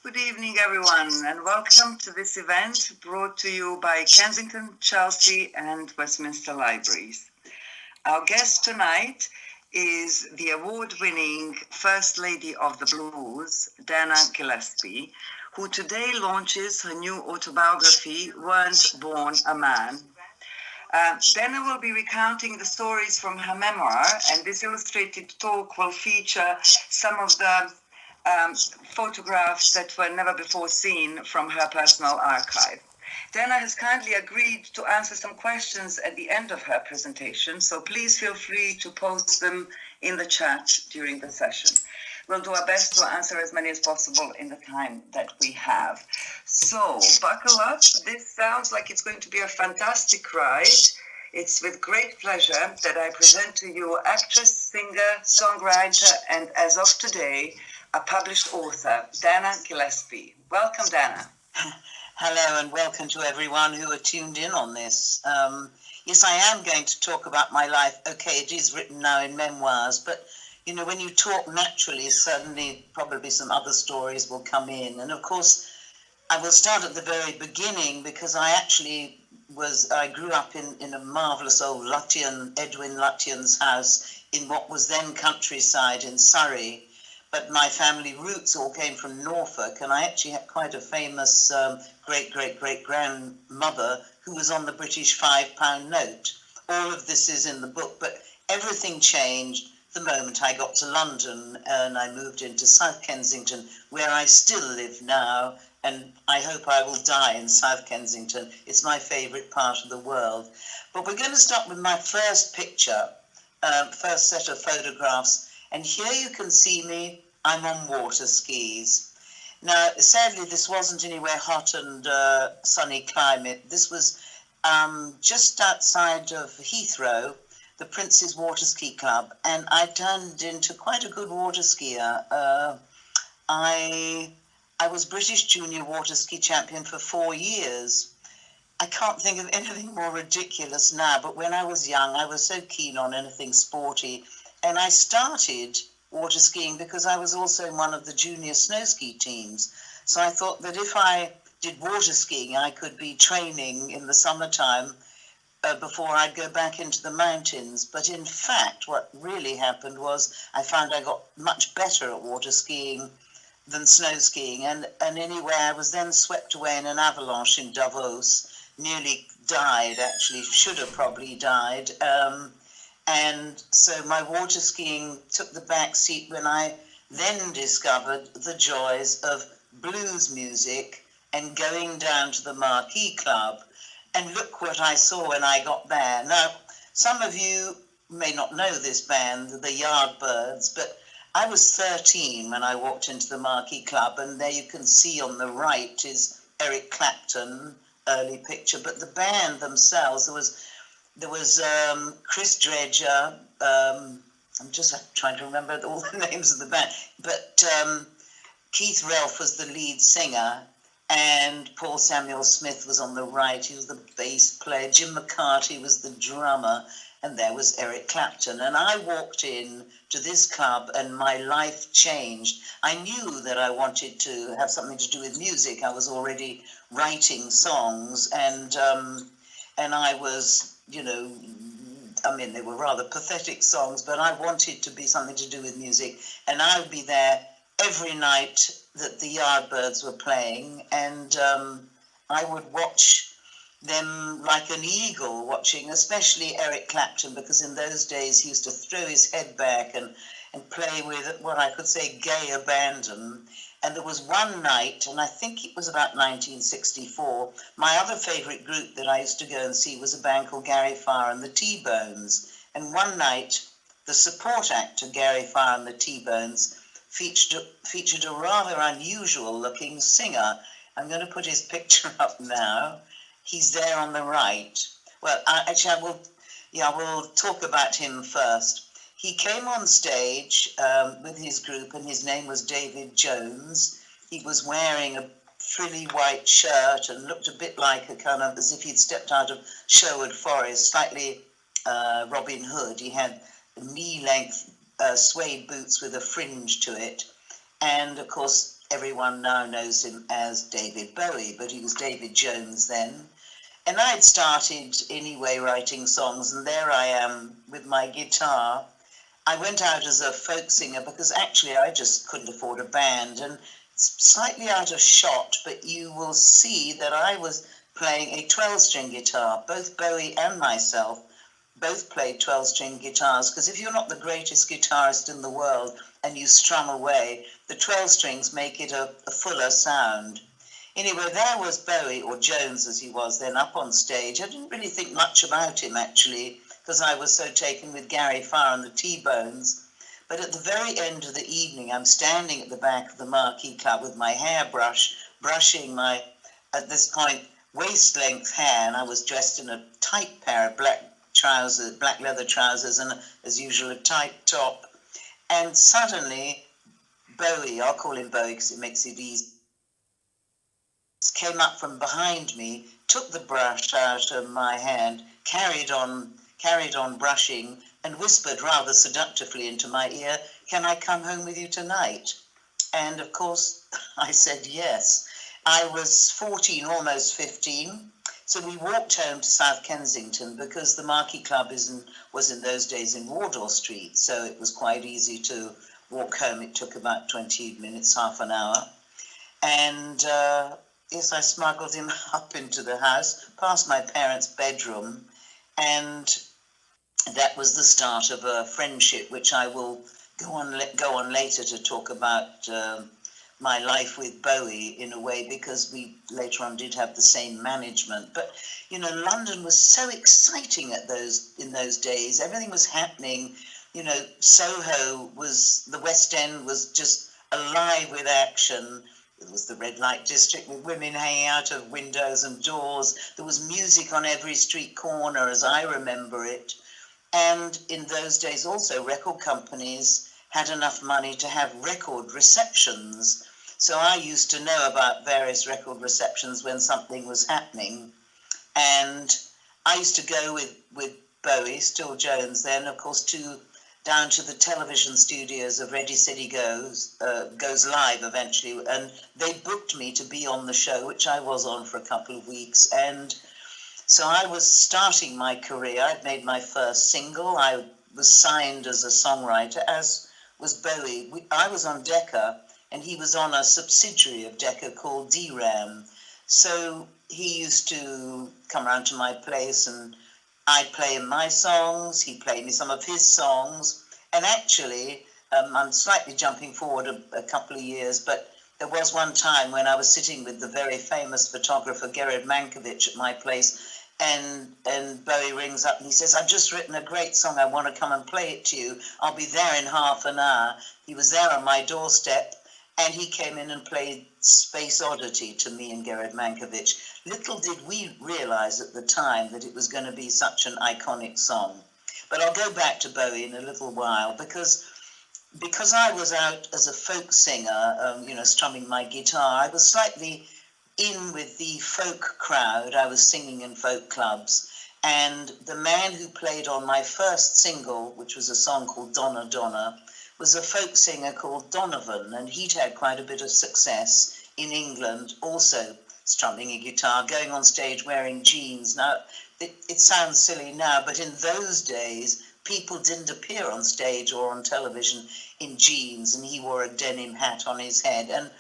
Good evening, everyone, and welcome to this event brought to you by Kensington, Chelsea, and Westminster Libraries. Our guest tonight is the award-winning First Lady of the Blues, Dana Gillespie, who today launches her new autobiography, Weren't Born a Man. Dana will be recounting the stories from her memoir, and this illustrated talk will feature some of the photographs that were never before seen from her personal archive. Dana has kindly agreed to answer some questions at the end of her presentation, so please feel free to post them in the chat during the session. We'll do our best to answer as many as possible in the time that we have. So, buckle up. This sounds like it's going to be a fantastic ride. It's with great pleasure that I present to you actress, singer, songwriter, and as of today, a published author, Dana Gillespie. Welcome, Dana. Hello and welcome to everyone who are tuned in on this. Yes, I am going to talk about my life. Okay, it is written now in memoirs, but you know, when you talk naturally, suddenly probably some other stories will come in. And of course, I will start at the very beginning because I grew up in a marvellous old Lutyens, Edwin Lutyens' house in what was then countryside in Surrey. But my family roots all came from Norfolk, and I actually had quite a famous great-great-great-grandmother who was on the British £5 note. All of this is in the book, but everything changed the moment I got to London and I moved into South Kensington, where I still live now, and I hope I will die in South Kensington. It's my favourite part of the world. But we're going to start with my first picture, first set of photographs. And here you can see me, I'm on water skis. Now, sadly, this wasn't anywhere hot and sunny climate. This was just outside of Heathrow, the Prince's Water Ski Club, and I turned into quite a good water skier. I was British Junior Water Ski Champion for 4 years. I can't think of anything more ridiculous now, but when I was young, I was so keen on anything sporty. And I started water skiing because I was also in one of the junior snow ski teams. So I thought that if I did water skiing, I could be training in the summertime before I'd go back into the mountains. But in fact, what really happened was I found I got much better at water skiing than snow skiing. And anyway, I was then swept away in an avalanche in Davos, nearly died, actually, should have probably died. And so my water skiing took the back seat when I then discovered the joys of blues music and going down to the Marquee Club. And look what I saw when I got there. Now, some of you may not know this band, the Yardbirds, but I was 13 when I walked into the Marquee Club, and there you can see on the right is Eric Clapton, early picture. But the band themselves, there was Chris Dredger, I'm just trying to remember all the names of the band, but Keith Relf was the lead singer, and Paul Samuel Smith was on the right, he was the bass player, Jim McCarty was the drummer, and there was Eric Clapton. And I walked in to this club and my life changed. I knew that I wanted to have something to do with music. I was already writing songs, and I was, you know, I mean, they were rather pathetic songs, but I wanted to be something to do with music. And I would be there every night that the Yardbirds were playing, and I would watch them like an eagle watching, especially Eric Clapton, because in those days he used to throw his head back and play with what I could say gay abandon. And there was one night, and I think it was about 1964, my other favourite group that I used to go and see was a band called Gary Farr and the T-Bones. And one night, the support actor Gary Farr and the T-Bones featured a rather unusual-looking singer. I'm going to put his picture up now. He's there on the right. Well, I will talk about him first. He came on stage with his group, and his name was David Jones. He was wearing a frilly white shirt and looked a bit like a kind of, as if he'd stepped out of Sherwood Forest, slightly Robin Hood. He had knee-length suede boots with a fringe to it. And, of course, everyone now knows him as David Bowie, but he was David Jones then. And I'd started anyway writing songs, and there I am with my guitar. I went out as a folk singer because actually I just couldn't afford a band, and it's slightly out of shot, but you will see that I was playing a 12-string guitar. Both Bowie and myself both played 12-string guitars, because if you're not the greatest guitarist in the world and you strum away, the 12 strings make it a fuller sound. Anyway, there was Bowie, or Jones as he was then, up on stage. I didn't really think much about him, actually, because I was so taken with Gary Farr and the T-Bones. But at the very end of the evening, I'm standing at the back of the Marquee Club with my hairbrush, brushing my, at this point, waist-length hair, and I was dressed in a tight pair of black trousers, black leather trousers, and, as usual, a tight top. And suddenly, Bowie, I'll call him Bowie because it makes it easy, came up from behind me, took the brush out of my hand, carried on brushing, and whispered rather seductively into my ear, "Can I come home with you tonight?" And of course, I said yes. I was 14, almost 15, so we walked home to South Kensington because the Marquee Club was in those days in Wardour Street, so it was quite easy to walk home. It took about 20 minutes, half an hour. And yes, I smuggled him up into the house, past my parents' bedroom, and that was the start of a friendship, which I will go on later to talk about my life with Bowie in a way, because we later on did have the same management. But you know, London was so exciting in those days. Everything was happening. You know, Soho was, the West End was just alive with action. It was the red light district with women hanging out of windows and doors. There was music on every street corner, as I remember it. And in those days also, record companies had enough money to have record receptions. So I used to know about various record receptions when something was happening. And I used to go with Bowie, still Jones then, of course, down to the television studios of Ready City Goes Live eventually, and they booked me to be on the show, which I was on for a couple of weeks. And so I was starting my career. I'd made my first single. I was signed as a songwriter, as was Bowie. I was on Decca, and he was on a subsidiary of Decca called DRAM. So he used to come around to my place, and I'd play him my songs, he'd play me some of his songs. And actually, I'm slightly jumping forward a couple of years, but there was one time when I was sitting with the very famous photographer Gerard Mankiewicz at my place, and Bowie rings up and he says, "I've just written a great song, I want to come and play it to you. I'll be there in half an hour." He was there on my doorstep, and he came in and played Space Oddity to me and Gerard Mankiewicz. Little did we realize at the time that it was going to be such an iconic song. But I'll go back to Bowie in a little while, because I was out as a folk singer, strumming my guitar. I was slightly in with the folk crowd. I was singing in folk clubs. And the man who played on my first single, which was a song called Donna Donna, was a folk singer called Donovan, and he'd had quite a bit of success in England, also strumming a guitar, going on stage wearing jeans. Now, it sounds silly now, but in those days, people didn't appear on stage or on television in jeans, and he wore a denim hat on his head. And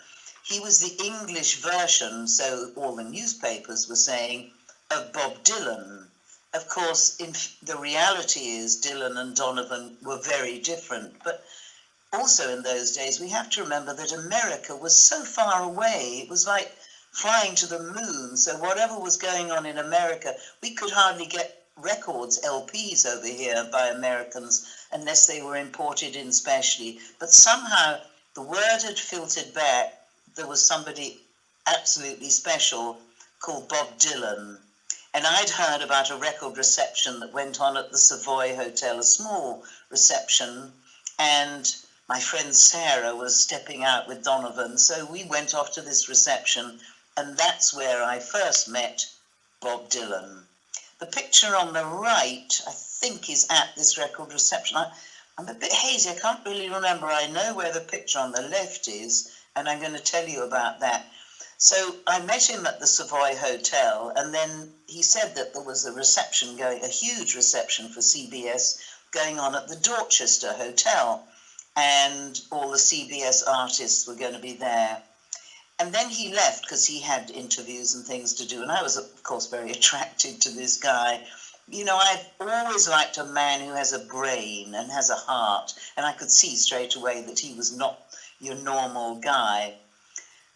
he was the English version, so all the newspapers were saying, of Bob Dylan. Of course, the reality is Dylan and Donovan were very different, but also in those days, we have to remember that America was so far away. It was like flying to the moon. So whatever was going on in America, we could hardly get records, LPs over here by Americans unless they were imported in specially. But somehow the word had filtered back. There was somebody absolutely special called Bob Dylan. And I'd heard about a record reception that went on at the Savoy Hotel, a small reception, and my friend Sarah was stepping out with Donovan, so we went off to this reception, and that's where I first met Bob Dylan. The picture on the right, I think, is at this record reception. I'm a bit hazy, I can't really remember. I know where the picture on the left is, and I'm going to tell you about that. So I met him at the Savoy Hotel, and then he said that there was a reception going, a huge reception for CBS going on at the Dorchester Hotel, and all the CBS artists were going to be there. And then he left because he had interviews and things to do, and I was, of course, very attracted to this guy. You know, I've always liked a man who has a brain and has a heart, and I could see straight away that he was not your normal guy.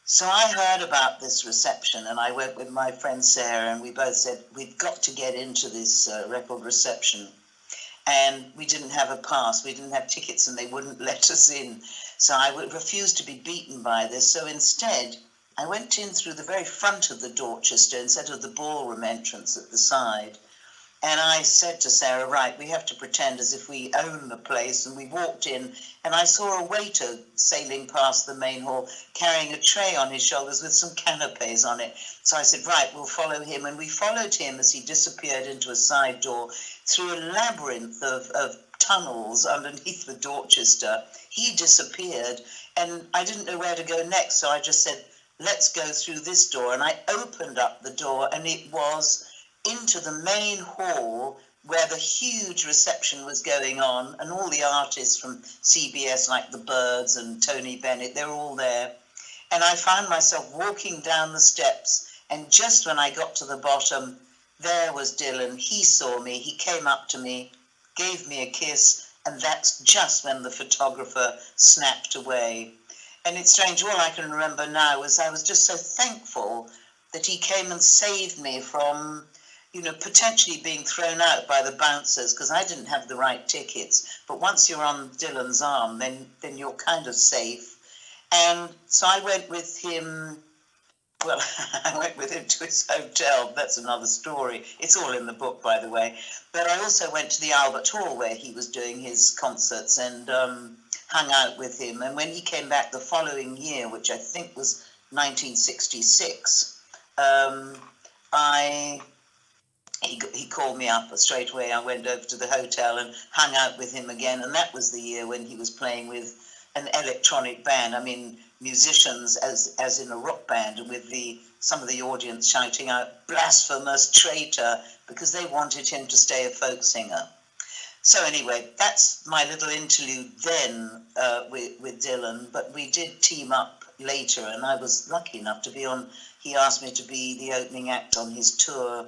So I heard about this reception, and I went with my friend Sarah, and we both said, we've got to get into this record reception. And we didn't have a pass, we didn't have tickets, and they wouldn't let us in. So I refused to be beaten by this. So instead, I went in through the very front of the Dorchester instead of the ballroom entrance at the side. And I said to Sarah, right, we have to pretend as if we own the place. And we walked in, and I saw a waiter sailing past the main hall, carrying a tray on his shoulders with some canapes on it. So I said, right, we'll follow him. And we followed him as he disappeared into a side door through a labyrinth of tunnels underneath the Dorchester. He disappeared, and I didn't know where to go next. So I just said, let's go through this door. And I opened up the door, and it was into the main hall where the huge reception was going on, and all the artists from CBS like the Byrds and Tony Bennett, they're all there. And I found myself walking down the steps, and just when I got to the bottom, there was Dylan. He saw me, he came up to me, gave me a kiss, and that's just when the photographer snapped away. And it's strange, all I can remember now is I was just so thankful that he came and saved me from, you know, potentially being thrown out by the bouncers, because I didn't have the right tickets. But once you're on Dylan's arm, then you're kind of safe. And so I went with him, well, I went with him to his hotel. That's another story. It's all in the book, by the way. But I also went to the Albert Hall where he was doing his concerts and hung out with him. And when he came back the following year, which I think was 1966, he called me up straight away. I went over to the hotel and hung out with him again. And that was the year when he was playing with an electronic band. I mean, musicians as in a rock band, and with some of the audience shouting out, "Blasphemous traitor," because they wanted him to stay a folk singer. So anyway, that's my little interlude then with Dylan. But we did team up later, and I was lucky enough to be on. He asked me to be the opening act on his tour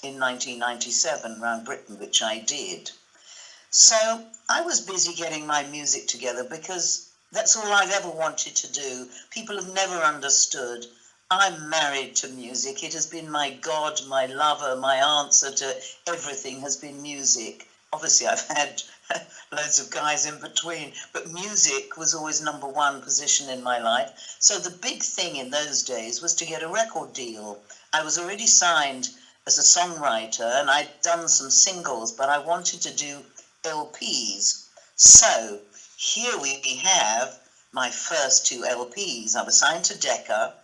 in 1997 around Britain, which I did. So I was busy getting my music together because that's all I've ever wanted to do. People have never understood. I'm married to music. It has been my God, my lover, my answer to everything has been music. Obviously, I've had loads of guys in between, but music was always number one position in my life. So the big thing in those days was to get a record deal. I was already signed as a songwriter, and I'd done some singles, but I wanted to do LPs. So here we have my first two LPs. I was signed to Decca.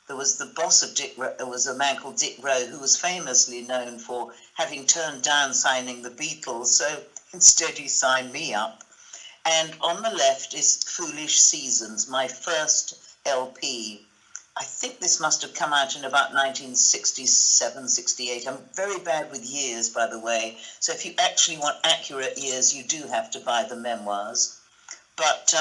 There was the boss of Dick, there was a man called Dick Rowe, who was famously known for having turned down signing the Beatles. So instead he signed me up. And on the left is Foolish Seasons, my first LP. I think this must have come out in about 1967, 68. I'm very bad with years, by the way. So if you actually want accurate years, you do have to buy the memoirs. But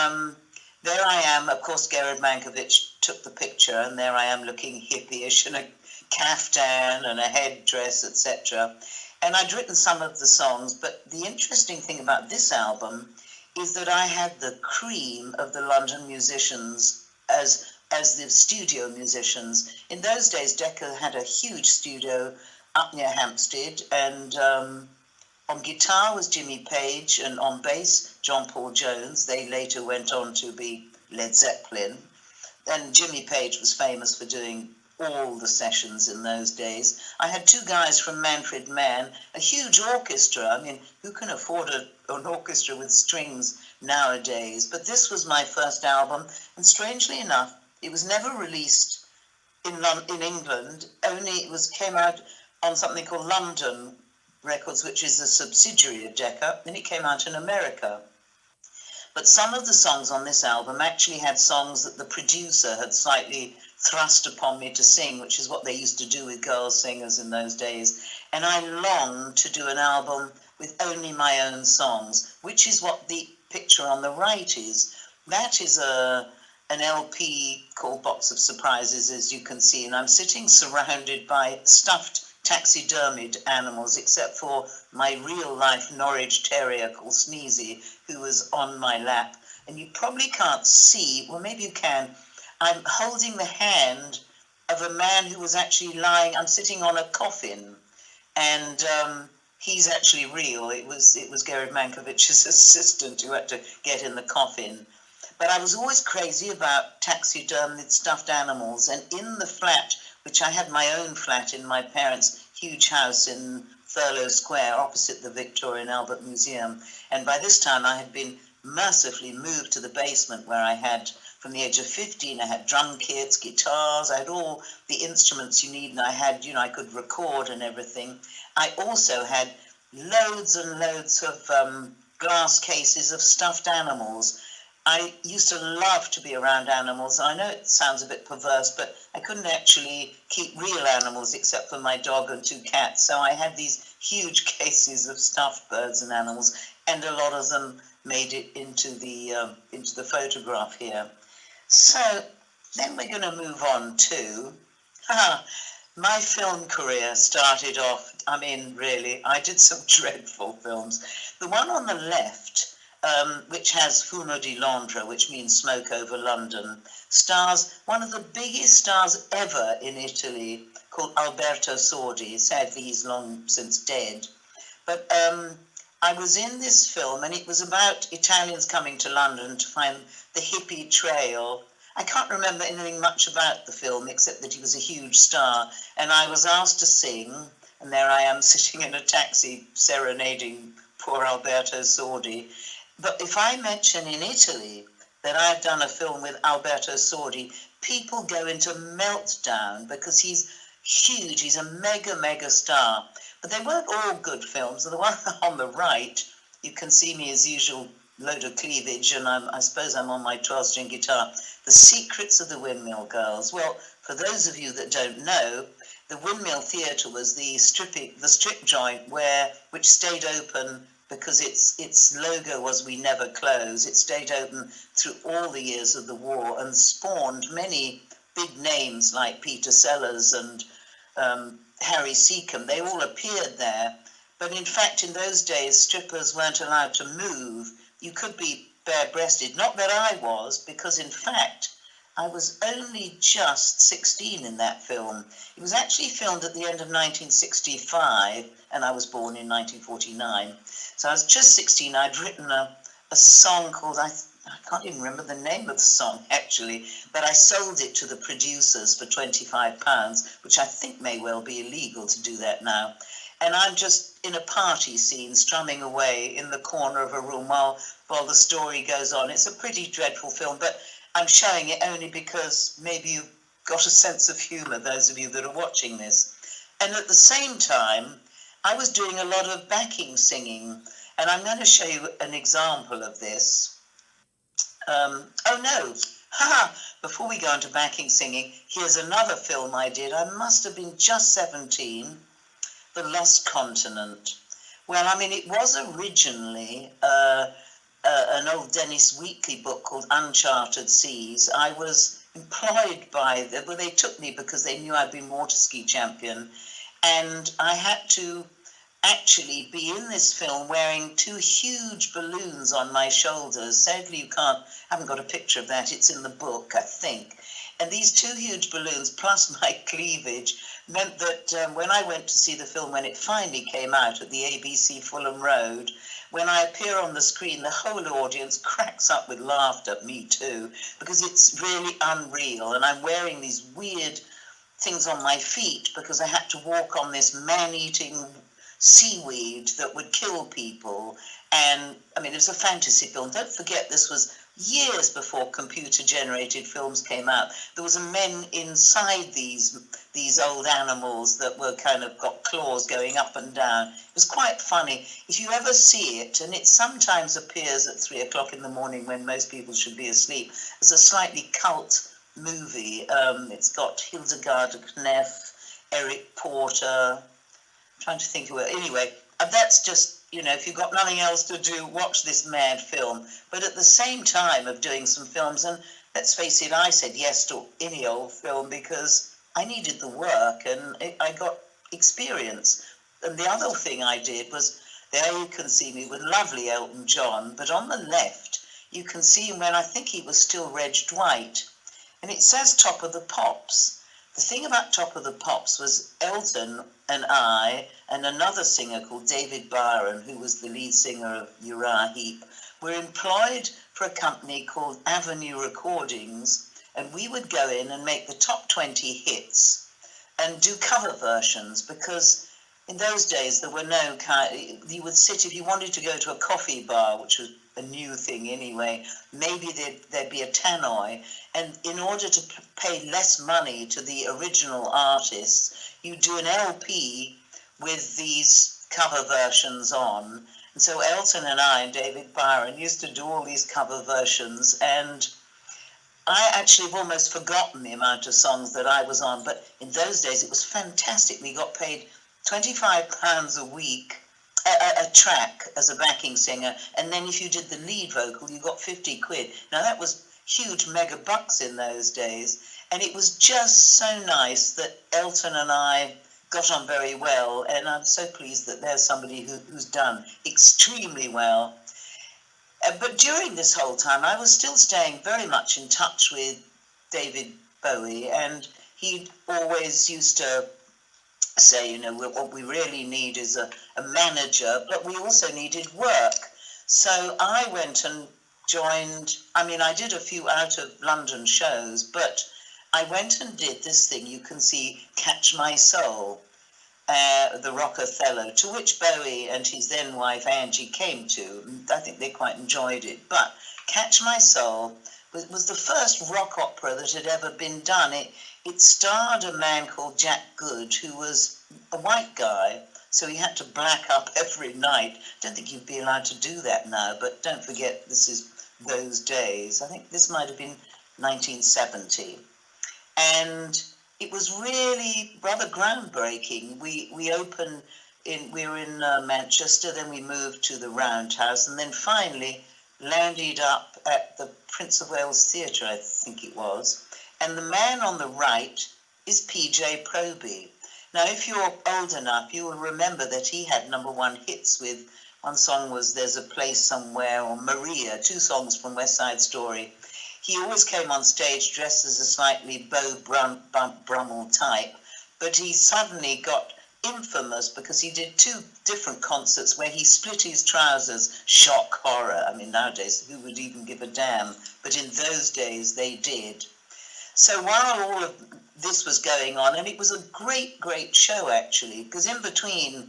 there I am. Of course, Gerard Mankiewicz took the picture, and there I am looking hippie-ish in a caftan and a headdress, etc. And I'd written some of the songs, but the interesting thing about this album is that I had the cream of the London musicians as the studio musicians. In those days, Decca had a huge studio up near Hampstead, and on guitar was Jimmy Page, and on bass, John Paul Jones. They later went on to be Led Zeppelin. Then Jimmy Page was famous for doing all the sessions in those days. I had two guys from Manfred Mann, a huge orchestra. I mean, who can afford an orchestra with strings nowadays? But this was my first album, and strangely enough, it was never released in England. Only it came out on something called London Records, which is a subsidiary of Decca, and it came out in America. But some of the songs on this album actually had songs that the producer had slightly thrust upon me to sing, which is what they used to do with girl singers in those days. And I longed to do an album with only my own songs, which is what the picture on the right is. That is an LP called Box of Surprises, as you can see, and I'm sitting surrounded by stuffed taxidermied animals, except for my real-life Norwich Terrier called Sneezy, who was on my lap. And you probably can't see, well, maybe you can, I'm holding the hand of a man who was actually lying, I'm sitting on a coffin, and he's actually real. It was Gary Mankovich's assistant who had to get in the coffin. But I was always crazy about taxidermied stuffed animals, and in the flat, which I had my own flat in my parents' huge house in Thurlow Square, opposite the Victoria and Albert Museum, and by this time I had been mercifully moved to the basement where I had, from the age of 15, I had drum kits, guitars, I had all the instruments you need, and I had, I could record and everything. I also had loads and loads of glass cases of stuffed animals. I used to love to be around animals. I know it sounds a bit perverse, but I couldn't actually keep real animals except for my dog and 2 cats. So I had these huge cases of stuffed birds and animals, and a lot of them made it into the photograph here. So then we're going to move on to my film career. Started off, really, I did some dreadful films. The one on the left, which has Fumo di Londra, which means smoke over London, stars one of the biggest stars ever in Italy, called Alberto Sordi. Sadly, he's long since dead. But I was in this film, and it was about Italians coming to London to find the hippie trail. I can't remember anything much about the film, except that he was a huge star, and I was asked to sing, and there I am sitting in a taxi serenading poor Alberto Sordi. But if I mention in Italy that I've done a film with Alberto Sordi, people go into meltdown because he's huge. He's a mega star. But they weren't all good films. The one on the right, you can see me as usual, load of cleavage, and I suppose I'm on my 12-string guitar. The Secrets of the Windmill Girls. Well, for those of you that don't know, the Windmill Theatre was the strip joint which stayed open because its logo was "We Never Close." It stayed open through all the years of the war and spawned many big names like Peter Sellers and Harry Seacombe. They all appeared there. But in fact, in those days, strippers weren't allowed to move. You could be bare-breasted. Not that I was, because in fact, I was only just 16 in that film. It was actually filmed at the end of 1965, and I was born in 1949. So I was just 16. I'd written a song called, I can't even remember the name of the song, actually, but I sold it to the producers for £25, which I think may well be illegal to do that now. And I'm just in a party scene, strumming away in the corner of a room while the story goes on. It's a pretty dreadful film, but I'm showing it only because maybe you've got a sense of humour, those of you that are watching this. And at the same time, I was doing a lot of backing singing, and I'm going to show you an example of this. Before we go into backing singing, here's another film I did. I must have been just 17, The Lost Continent. Well, it was originally an old Dennis Wheatley book called Uncharted Seas. I was employed by them, they took me because they knew I'd been water ski champion, and I had to actually be in this film wearing 2 huge balloons on my shoulders. Sadly, you haven't got a picture of that. It's in the book, I think. And these 2 huge balloons, plus my cleavage, meant that when I went to see the film, when it finally came out at the ABC Fulham Road, when I appear on the screen, the whole audience cracks up with laughter, me too, because it's really unreal. And I'm wearing these weird things on my feet because I had to walk on this man-eating seaweed that would kill people. And it was a fantasy film. Don't forget, this was years before computer-generated films came out. There was men inside these old animals that were kind of got claws going up and down. It was quite funny. If you ever see it, and it sometimes appears at 3 o'clock in the morning when most people should be asleep, it's a slightly cult movie. It's got Hildegard Knef, Eric Porter. I'm trying to think of it. Anyway, that's just, if you've got nothing else to do, watch this mad film. But at the same time of doing some films, and let's face it, I said yes to any old film because I needed the work and I got experience. And the other thing I did was, there you can see me with lovely Elton John, but on the left, you can see him when I think he was still Reg Dwight. And it says Top of the Pops. The thing about Top of the Pops was Elton and I and another singer called David Byron, who was the lead singer of Uriah Heep, were employed for a company called Avenue Recordings, and we would go in and make the top 20 hits and do cover versions, because in those days there were no you would sit, if you wanted to go to a coffee bar, which was a new thing anyway, maybe there'd be a tannoy, and in order to pay less money to the original artists, you do an LP with these cover versions on. And so Elton and I and David Byron used to do all these cover versions, and I actually have almost forgotten the amount of songs that I was on, but in those days it was fantastic. We got paid £25 a week, a track as a backing singer, and then if you did the lead vocal, you got 50 quid. Now that was huge mega bucks in those days, and it was just so nice that Elton and I got on very well, and I'm so pleased that there's somebody who's done extremely well. But during this whole time, I was still staying very much in touch with David Bowie, and he always used to say, what we really need is a manager, but we also needed work. So I went and joined, I did a few out of London shows, but I went and did this thing you can see, Catch My Soul, the Rock Othello, to which Bowie and his then wife Angie came to. I think they quite enjoyed it. But Catch My Soul was the first rock opera that had ever been done. It starred a man called Jack Good, who was a white guy, so he had to black up every night. I don't think you'd be allowed to do that now, but don't forget, this is those days. I think this might have been 1970. And it was really rather groundbreaking. We were in Manchester, then we moved to the Roundhouse, and then finally landed up at the Prince of Wales Theatre, I think it was. And the man on the right is PJ Proby. Now, if you're old enough, you will remember that he had #1 hits with, one song was There's a Place Somewhere, or Maria, 2 songs from West Side Story. He always came on stage dressed as a slightly Beau Brummel type, but he suddenly got infamous because he did 2 different concerts where he split his trousers. Shock, horror. Nowadays, who would even give a damn? But in those days, they did. So while all of this was going on, and it was a great, great show, actually, because in between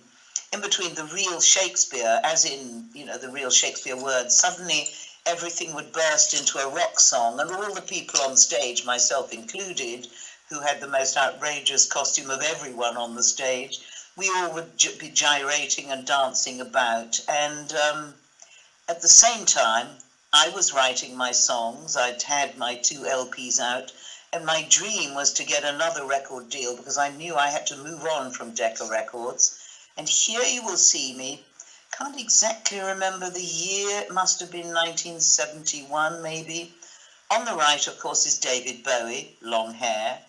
the real Shakespeare, as in, the real Shakespeare words, suddenly everything would burst into a rock song, and all the people on stage, myself included, who had the most outrageous costume of everyone on the stage, we all would be gyrating and dancing about. And at the same time, I was writing my songs. I'd had my 2 LPs out, and my dream was to get another record deal because I knew I had to move on from Decca Records. And here you will see me. Can't exactly remember the year. It must have been 1971, maybe. On the right, of course, is David Bowie, long hair.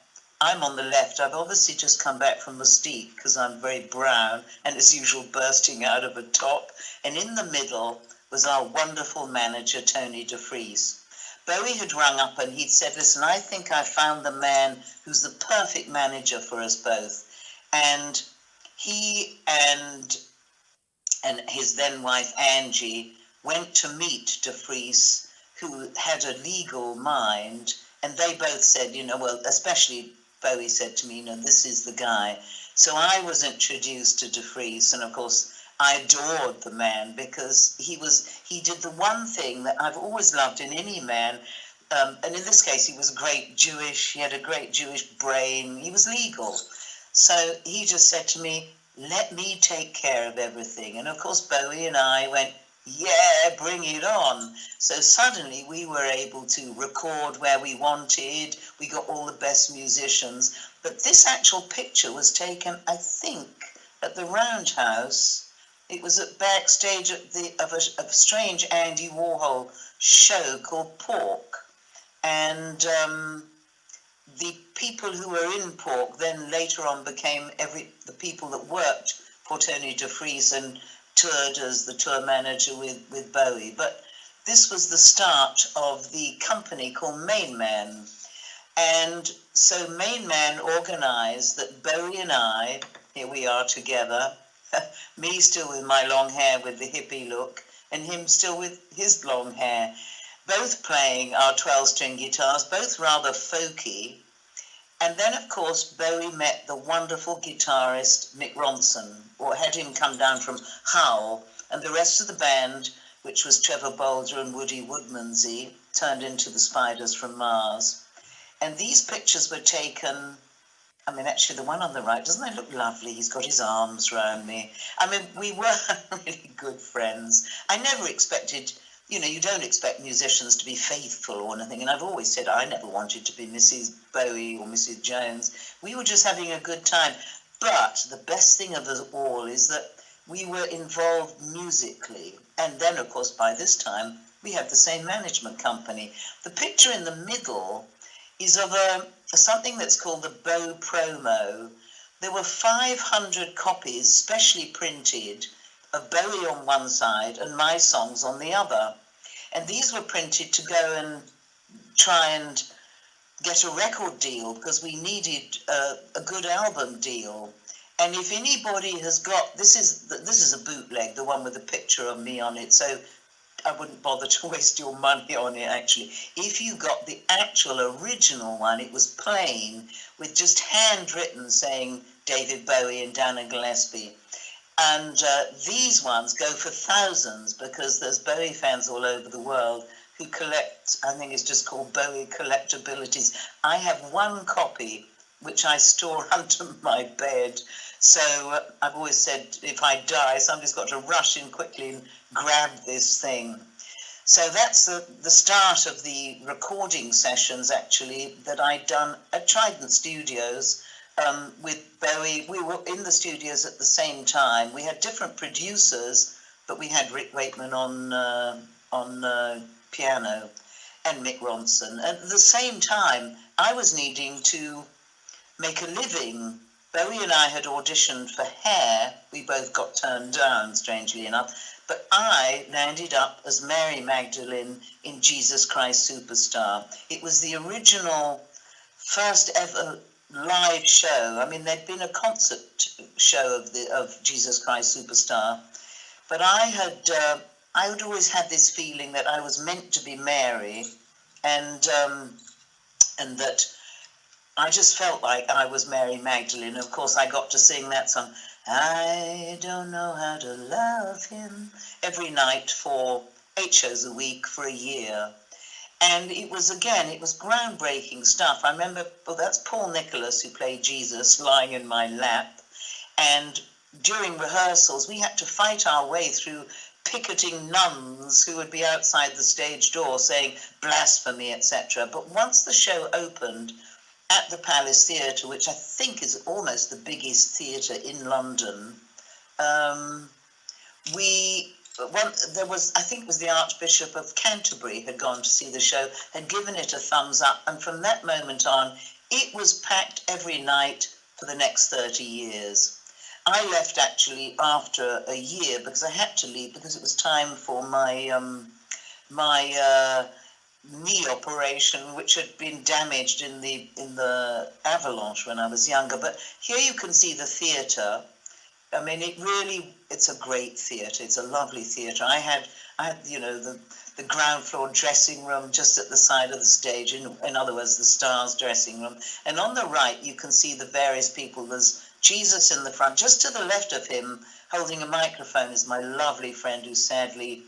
I'm on the left. I've obviously just come back from Mystique because I'm very brown and, as usual, bursting out of a top. And in the middle was our wonderful manager, Tony DeFries. Bowie had rung up and he'd said, listen, I think I found the man who's the perfect manager for us both. And he and his then wife, Angie, went to meet DeFries, who had a legal mind. And they both said, well, especially Bowie said to me, this is the guy. So I was introduced to DeFries. And of course, I adored the man because he did the one thing that I've always loved in any man. And in this case, he was he had a great Jewish brain. He was legal. So he just said to me, let me take care of everything. And of course, Bowie and I went, yeah, bring it on. So suddenly we were able to record where we wanted. We got all the best musicians. But this actual picture was taken, I think, at the Roundhouse. It was at backstage of a strange Andy Warhol show called Pork. And the people who were in Pork then later on became the people that worked for Tony DeFries and toured as the tour manager with Bowie. But this was the start of the company called Main Man. And so Main Man organised that Bowie and I, here we are together, me still with my long hair with the hippie look, and him still with his long hair, both playing our 12-string guitars, both rather folky. And then, of course, Bowie met the wonderful guitarist Mick Ronson, or had him come down from Hull, and the rest of the band, which was Trevor Bolger and Woody Woodmansey, turned into the Spiders from Mars. And these pictures were taken, I mean, actually, the one on the right, doesn't it look lovely? He's got his arms around me. I mean, we were really good friends. I never expected, you know, you don't expect musicians to be faithful or anything. And I've always said I never wanted to be Mrs. Bowie or Mrs. Jones. We were just having a good time. But the best thing of it all is that we were involved musically. And then, of course, by this time, we have the same management company. The picture in the middle is of something that's called the Bow Promo. There were 500 copies, specially printed, of Bowie on one side and my songs on the other. And these were printed to go and try and get a record deal because we needed a good album deal. And if anybody has got, this is a bootleg, the one with the picture of me on it, so I wouldn't bother to waste your money on it, actually. If you got the actual original one, it was plain with just handwritten saying David Bowie and Dana Gillespie. And these ones go for thousands because there's Bowie fans all over the world who collect, I think it's just called Bowie Collectabilities. I have one copy which I store under my bed. So I've always said if I die, somebody's got to rush in quickly and grab this thing. So that's the start of the recording sessions, actually, that I'd done at Trident Studios with Bowie. We were in the studios at the same time. We had different producers, but we had Rick Wakeman on piano and Mick Ronson. And at the same time, I was needing to make a living. Bowie and I had auditioned for Hair. We both got turned down, strangely enough. But I landed up as Mary Magdalene in Jesus Christ Superstar. It was the original first ever live show. I mean, there'd been a concert show of Jesus Christ Superstar, but I had always had this feeling that I was meant to be Mary, and that I just felt like I was Mary Magdalene. Of course, I got to sing that song, I don't know how to love him, every night for 8 shows a week for a year. And it was groundbreaking stuff. I remember, well, that's Paul Nicholas who played Jesus lying in my lap. And during rehearsals, we had to fight our way through picketing nuns who would be outside the stage door saying blasphemy, etc. But once the show opened at the Palace Theatre, which I think is almost the biggest theatre in London, I think it was the Archbishop of Canterbury had gone to see the show, had given it a thumbs up, and from that moment on, it was packed every night for the next 30 years. I left actually after a year because I had to leave because it was time for my knee operation, which had been damaged in the avalanche when I was younger. But here you can see the theatre. I mean, it's a great theatre. It's a lovely theatre. I had the ground floor dressing room just at the side of the stage, in other words, the Stars dressing room. And on the right, you can see the various people. There's Jesus in the front. Just to the left of him, holding a microphone, is my lovely friend who's sadly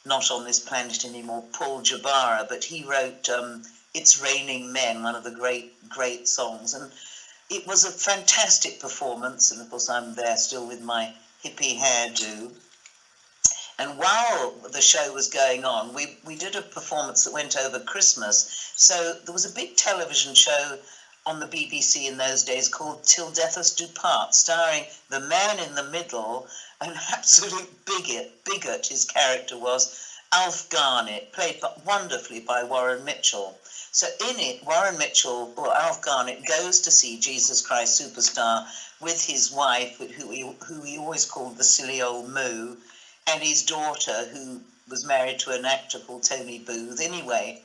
not on this planet anymore, Paul Jabara, but he wrote It's Raining Men, one of the great songs. And it was a fantastic performance. And of course, I'm there still with my hippie hairdo. And while the show was going on, we did a performance that went over Christmas. So there was a big television show on the BBC in those days called Till Death Us Do Part, starring the man in the middle, an absolute bigot his character was, Alf Garnett, played wonderfully by Warren Mitchell. So in it, Warren Mitchell, or Alf Garnett, goes to see Jesus Christ Superstar with his wife, who he always called the silly old Moo, and his daughter, who was married to an actor called Tony Booth. Anyway,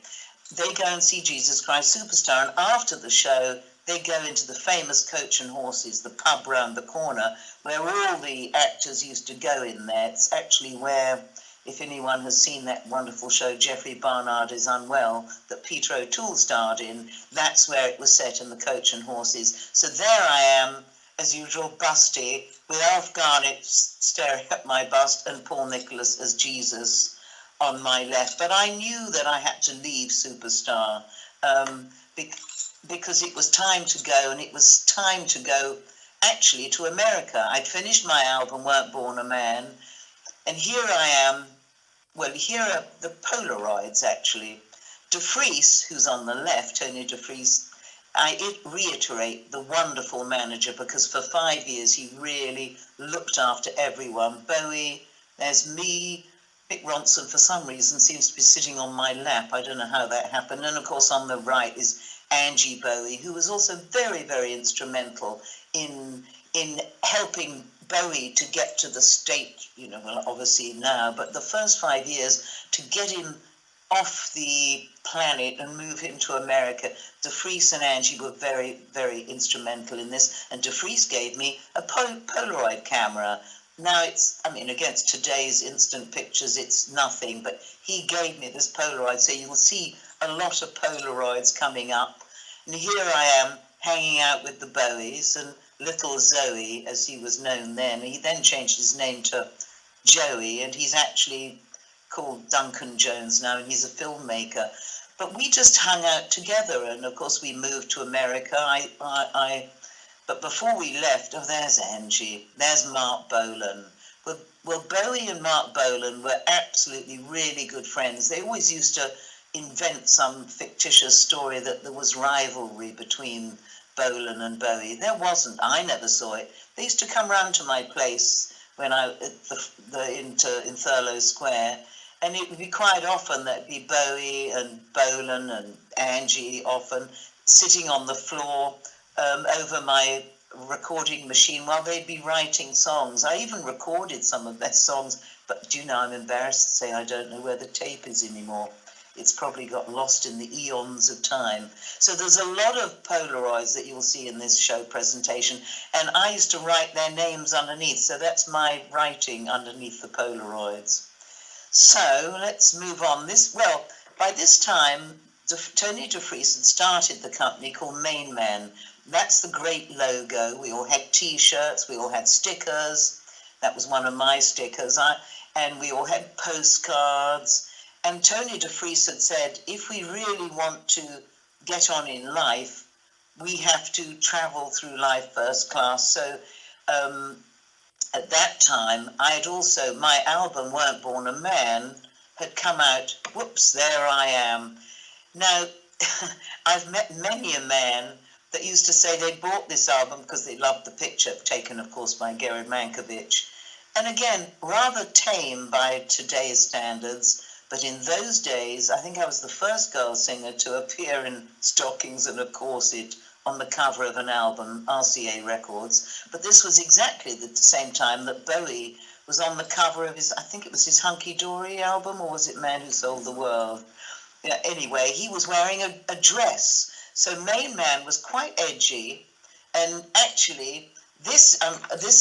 they go and see Jesus Christ Superstar, and after the show, they go into the famous Coach and Horses, the pub round the corner, where all the actors used to go in there. It's actually where, if anyone has seen that wonderful show, Geoffrey Barnard is Unwell, that Peter O'Toole starred in, that's where it was set, in the Coach and Horses. So there I am, as usual, busty, with Alf Garnett staring at my bust and Paul Nicholas as Jesus on my left. But I knew that I had to leave Superstar because it was time to go, and it was time to go actually to America. I'd finished my album, Weren't Born a Man, and here I am. Well, here are the Polaroids, actually. De Vries, who's on the left, Tony De Vries, I reiterate, the wonderful manager, because for 5 years he really looked after everyone. Bowie, there's me. Mick Ronson, for some reason, seems to be sitting on my lap. I don't know how that happened. And of course, on the right is Angie Bowie, who was also very, very instrumental in helping Bowie to get to the state, well, obviously now, but the first 5 years to get him off the planet and move him to America. De Vries and Angie were very, very instrumental in this, and De Vries gave me a Polaroid camera. Now against today's instant pictures, it's nothing, but he gave me this Polaroid, so you'll see a lot of Polaroids coming up. And here I am hanging out with the Bowies, and little Zoe, as he was known then. He then changed his name to Joey, and he's actually called Duncan Jones now, and he's a filmmaker. But we just hung out together, and of course we moved to America. But before we left, there's Angie, there's Mark Bolan. Well, Bowie and Mark Bolan were absolutely really good friends. They always used to invent some fictitious story that there was rivalry between Bolan and Bowie. There wasn't. I never saw it. They used to come round to my place when in Thurlow Square, and it would be quite often that it'd be Bowie and Bolan and Angie often sitting on the floor over my recording machine while they'd be writing songs. I even recorded some of their songs, but I'm embarrassed to say I don't know where the tape is anymore. It's probably got lost in the eons of time. So there's a lot of Polaroids that you'll see in this show presentation, and I used to write their names underneath, so that's my writing underneath the Polaroids. So let's move on. By this time, Tony De Vries had started the company called Main Man. That's the great logo. We all had T-shirts, we all had stickers. That was one of my stickers. And we all had postcards. And Tony De Vries had said, if we really want to get on in life, we have to travel through life first class. So at that time, my album, Weren't Born a Man, had come out. Whoops, there I am. Now, I've met many a man that used to say they bought this album because they loved the picture, taken, of course, by Gary Mankiewicz. And again, rather tame by today's standards, but in those days, I think I was the first girl singer to appear in stockings and a corset on the cover of an album, RCA Records. But this was exactly the same time that Bowie was on the cover of his Hunky Dory album, or was it Man Who Sold the World? Yeah, anyway, he was wearing a dress. So Main Man was quite edgy, and actually this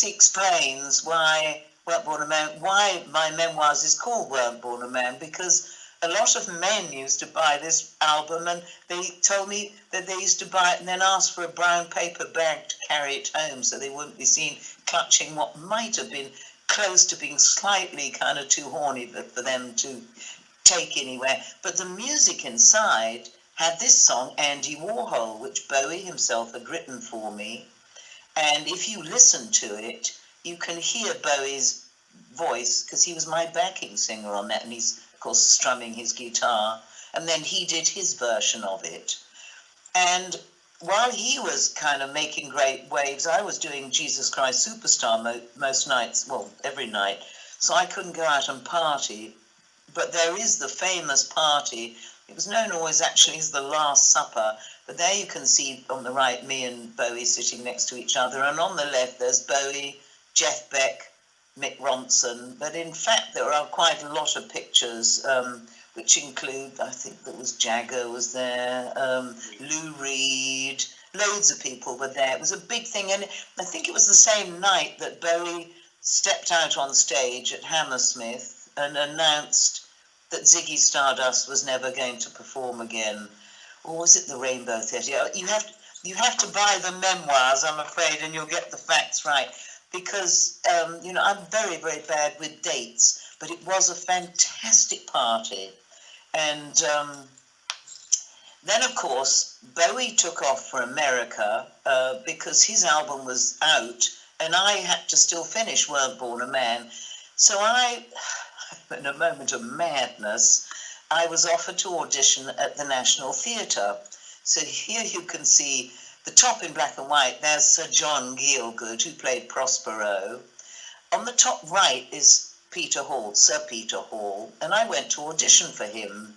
explains why Weren't Born a Man, why my memoirs is called Weren't Born a Man, because a lot of men used to buy this album, and they told me that they used to buy it and then ask for a brown paper bag to carry it home so they wouldn't be seen clutching what might have been close to being slightly kind of too horny for them to take anywhere. But the music inside had this song, Andy Warhol, which Bowie himself had written for me. And if you listen to it, you can hear Bowie's voice, because he was my backing singer on that, and he's, of course, strumming his guitar. And then he did his version of it. And while he was kind of making great waves, I was doing Jesus Christ Superstar most nights, well, every night. So I couldn't go out and party. But there is the famous party. It was known always actually as the Last Supper. But there you can see on the right me and Bowie sitting next to each other. And on the left there's Bowie, Jeff Beck, Mick Ronson. But in fact there are quite a lot of pictures, which include, I think there was Jagger was there, Lou Reed, loads of people were there. It was a big thing. And I think it was the same night that Bowie stepped out on stage at Hammersmith and announced that Ziggy Stardust was never going to perform again. Or was it the Rainbow Theatre? You have to buy the memoirs, I'm afraid, and you'll get the facts right. Because, I'm very, very bad with dates, but it was a fantastic party. And then, of course, Bowie took off for America because his album was out, and I had to still finish Weren't Born a Man. So I, in a moment of madness, I was offered to audition at the National Theatre. So here you can see the top in black and white. There's Sir John Gielgud, who played Prospero. On the top right is Peter Hall, Sir Peter Hall, and I went to audition for him.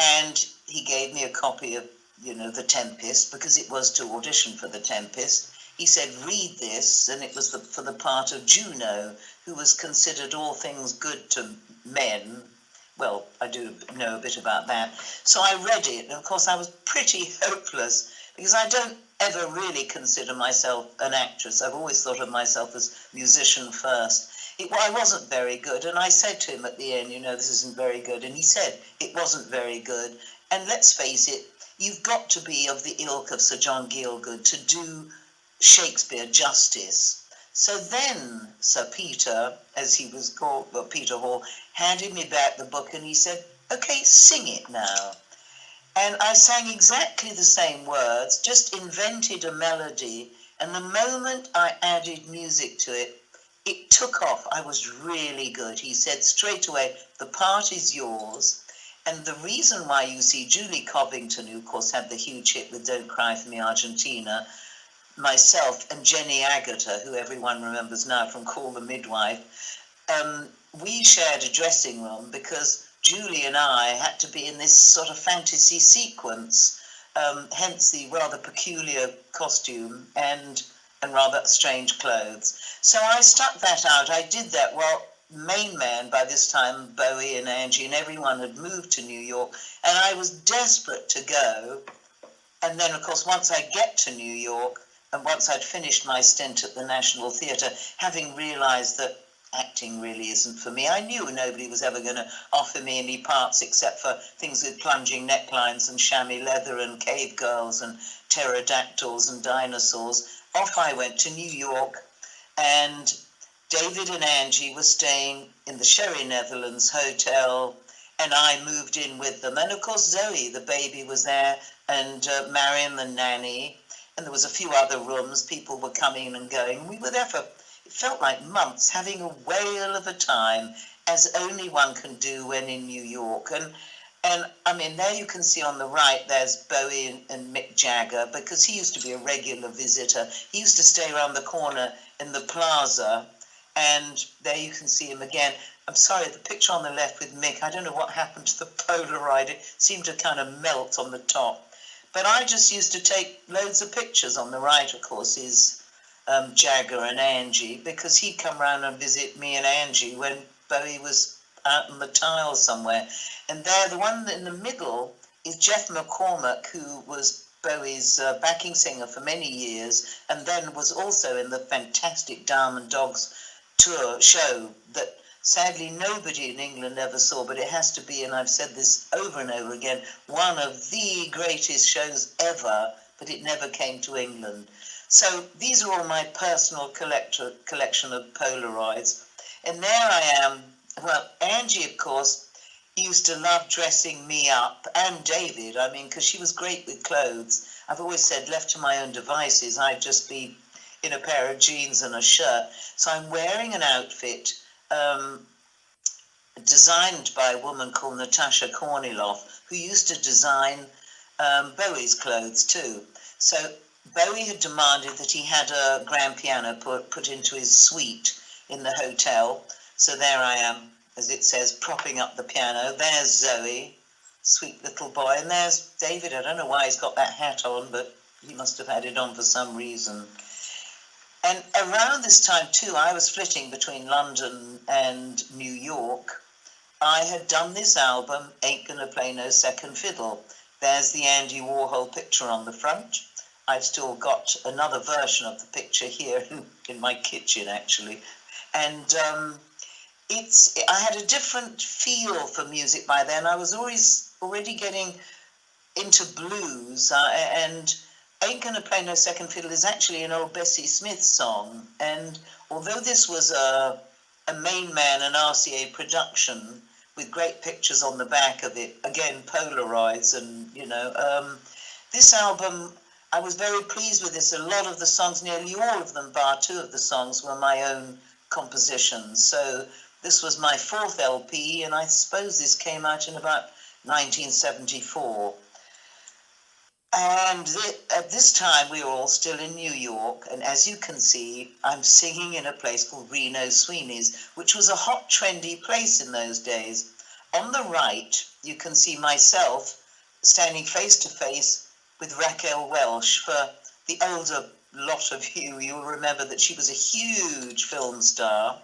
And he gave me a copy of, The Tempest, because it was to audition for The Tempest. He said, read this, and it was for the part of Juno, who was considered all things good to men. Well, I do know a bit about that. So I read it, and of course I was pretty hopeless, because I don't ever really consider myself an actress. I've always thought of myself as musician first. I wasn't very good, and I said to him at the end, this isn't very good, and he said it wasn't very good. And let's face it, you've got to be of the ilk of Sir John Gielgud to do Shakespeare justice. So then Sir Peter, as he was called, Peter Hall, handed me back the book and he said, okay, sing it now. And I sang exactly the same words, just invented a melody, and the moment I added music to it, it took off. I was really good. He said straight away, the part is yours. And the reason why you see Julie Covington, who of course had the huge hit with Don't Cry for Me, Argentina, myself and Jenny Agutter, who everyone remembers now from Call the Midwife, we shared a dressing room because Julie and I had to be in this sort of fantasy sequence, hence the rather peculiar costume and rather strange clothes. So I stuck that out. I did that while main man, by this time, Bowie and Angie and everyone had moved to New York, and I was desperate to go. And then, of course, once I get to New York, and once I'd finished my stint at the National Theatre, having realised that acting really isn't for me, I knew nobody was ever going to offer me any parts except for things with plunging necklines and chamois leather and cave girls and pterodactyls and dinosaurs. Off I went to New York, and David and Angie were staying in the Sherry Netherlands Hotel, and I moved in with them. And of course Zoe, the baby, was there, and Mariam, the nanny, and there was a few other rooms. People were coming and going. We were there for, it felt like months, having a whale of a time, as only one can do when in New York. And I mean, there you can see on the right, there's Bowie and Mick Jagger, because he used to be a regular visitor. He used to stay around the corner in the plaza, and there you can see him again. I'm sorry, the picture on the left with Mick, I don't know what happened to the Polaroid. It seemed to kind of melt on the top. But I just used to take loads of pictures. On the right, of course, is Jagger and Angie, because he'd come round and visit me and Angie when Bowie was out on the tiles somewhere. And there, the one in the middle is Jeff McCormack, who was Bowie's backing singer for many years, and then was also in the fantastic Diamond Dogs tour show that sadly nobody in England ever saw, but it has to be, and I've said this over and over again, one of the greatest shows ever, but it never came to England. So these are all my personal collection of Polaroids. And there I am. Well, Angie, of course, used to love dressing me up, and David, I mean, because she was great with clothes. I've always said, left to my own devices, I'd just be in a pair of jeans and a shirt. So I'm wearing an outfit designed by a woman called Natasha Korniloff, who used to design Bowie's clothes too. So Bowie had demanded that he had a grand piano put into his suite in the hotel. So there I am, as it says, propping up the piano. There's Zoe, sweet little boy, and there's David. I don't know why he's got that hat on, but he must have had it on for some reason. And around this time too, I was flitting between London and New York. I had done this album, Ain't Gonna Play No Second Fiddle. There's the Andy Warhol picture on the front. I've still got another version of the picture here in my kitchen, actually. And I had a different feel for music by then. I was already getting into blues, and Ain't Gonna Play No Second Fiddle is actually an old Bessie Smith song. And although this was a Main Man and RCA production with great pictures on the back of it, again, Polaroids, and, this album, I was very pleased with this. A lot of the songs, nearly all of them, bar two of the songs, were my own compositions. So this was my fourth LP, and I suppose this came out in about 1974. And at this time, we were all still in New York, and as you can see, I'm singing in a place called Reno Sweeney's, which was a hot, trendy place in those days. On the right, you can see myself standing face to face with Raquel Welch. For the older lot of you, you'll remember that she was a huge film star.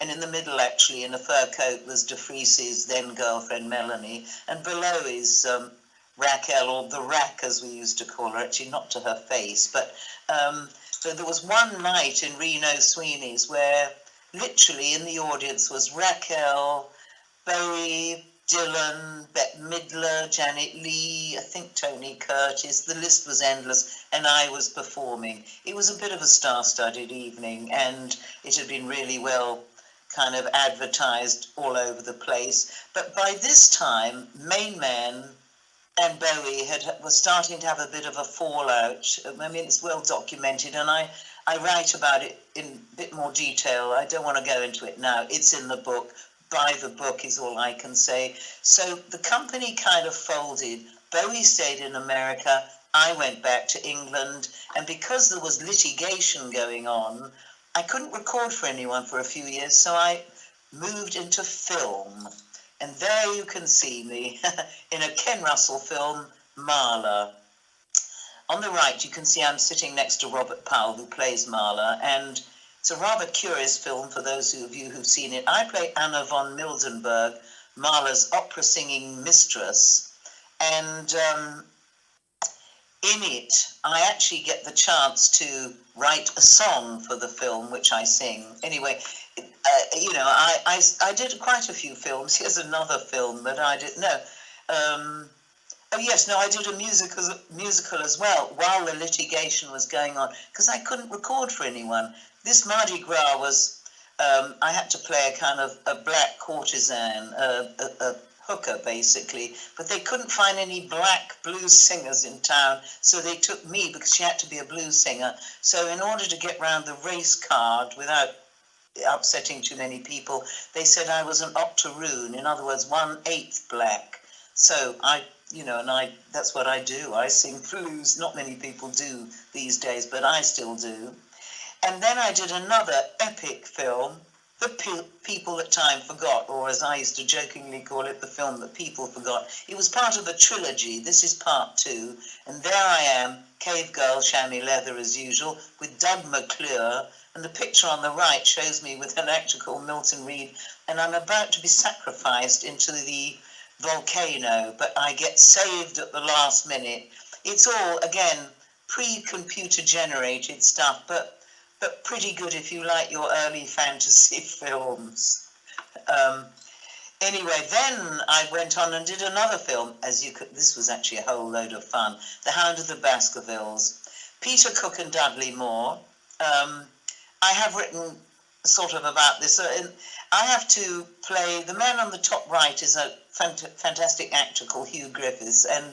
And in the middle, actually, in a fur coat, was DeFreeze's then girlfriend, Melanie. And below is Raquel, or the Rack, as we used to call her, actually not to her face. But so there was one night in Reno Sweeney's where literally in the audience was Raquel, Bowie, Dylan, Bette Midler, Janet Leigh, I think Tony Curtis. The list was endless, and I was performing. It was a bit of a star-studded evening, and it had been really well kind of advertised all over the place. But by this time, Main Man and Bowie was starting to have a bit of a fallout. I mean, it's well documented, and I write about it in a bit more detail. I don't want to go into it now. It's in the book. Buy the book is all I can say. So the company kind of folded. Bowie stayed in America. I went back to England. And because there was litigation going on, I couldn't record for anyone for a few years. So I moved into film. And there you can see me in a Ken Russell film, Marla. On the right, you can see I'm sitting next to Robert Powell, who plays Marla. And it's a rather curious film for those of you who've seen it. I play Anna von Mildenberg, Marla's opera-singing mistress. And in it, I actually get the chance to write a song for the film, which I sing. Anyway, I did quite a few films. Here's another film that I did. I did a musical as well while the litigation was going on, because I couldn't record for anyone. This Mardi Gras was, I had to play a kind of a black courtesan, a hooker basically, but they couldn't find any black blues singers in town, so they took me because she had to be a blues singer. So in order to get round the race card without upsetting too many people, they said I was an octoroon, in other words, 1/8 black. So that's what I do. I sing blues. Not many people do these days, but I still do. And then I did another epic film, The People That Time Forgot, or as I used to jokingly call it, the film that people forgot. It was part of a trilogy. This is part 2. And there I am, cave girl, chamois leather as usual, with Doug McClure. And the picture on the right shows me with an actor called Milton Reed. And I'm about to be sacrificed into the volcano, but I get saved at the last minute. It's all, again, pre-computer generated stuff, but pretty good if you like your early fantasy films. Anyway, then I went on and did another film, this was actually a whole load of fun, The Hound of the Baskervilles. Peter Cook and Dudley Moore. I have written sort of about this. I have to play, the man on the top right is a fantastic actor called Hugh Griffiths, and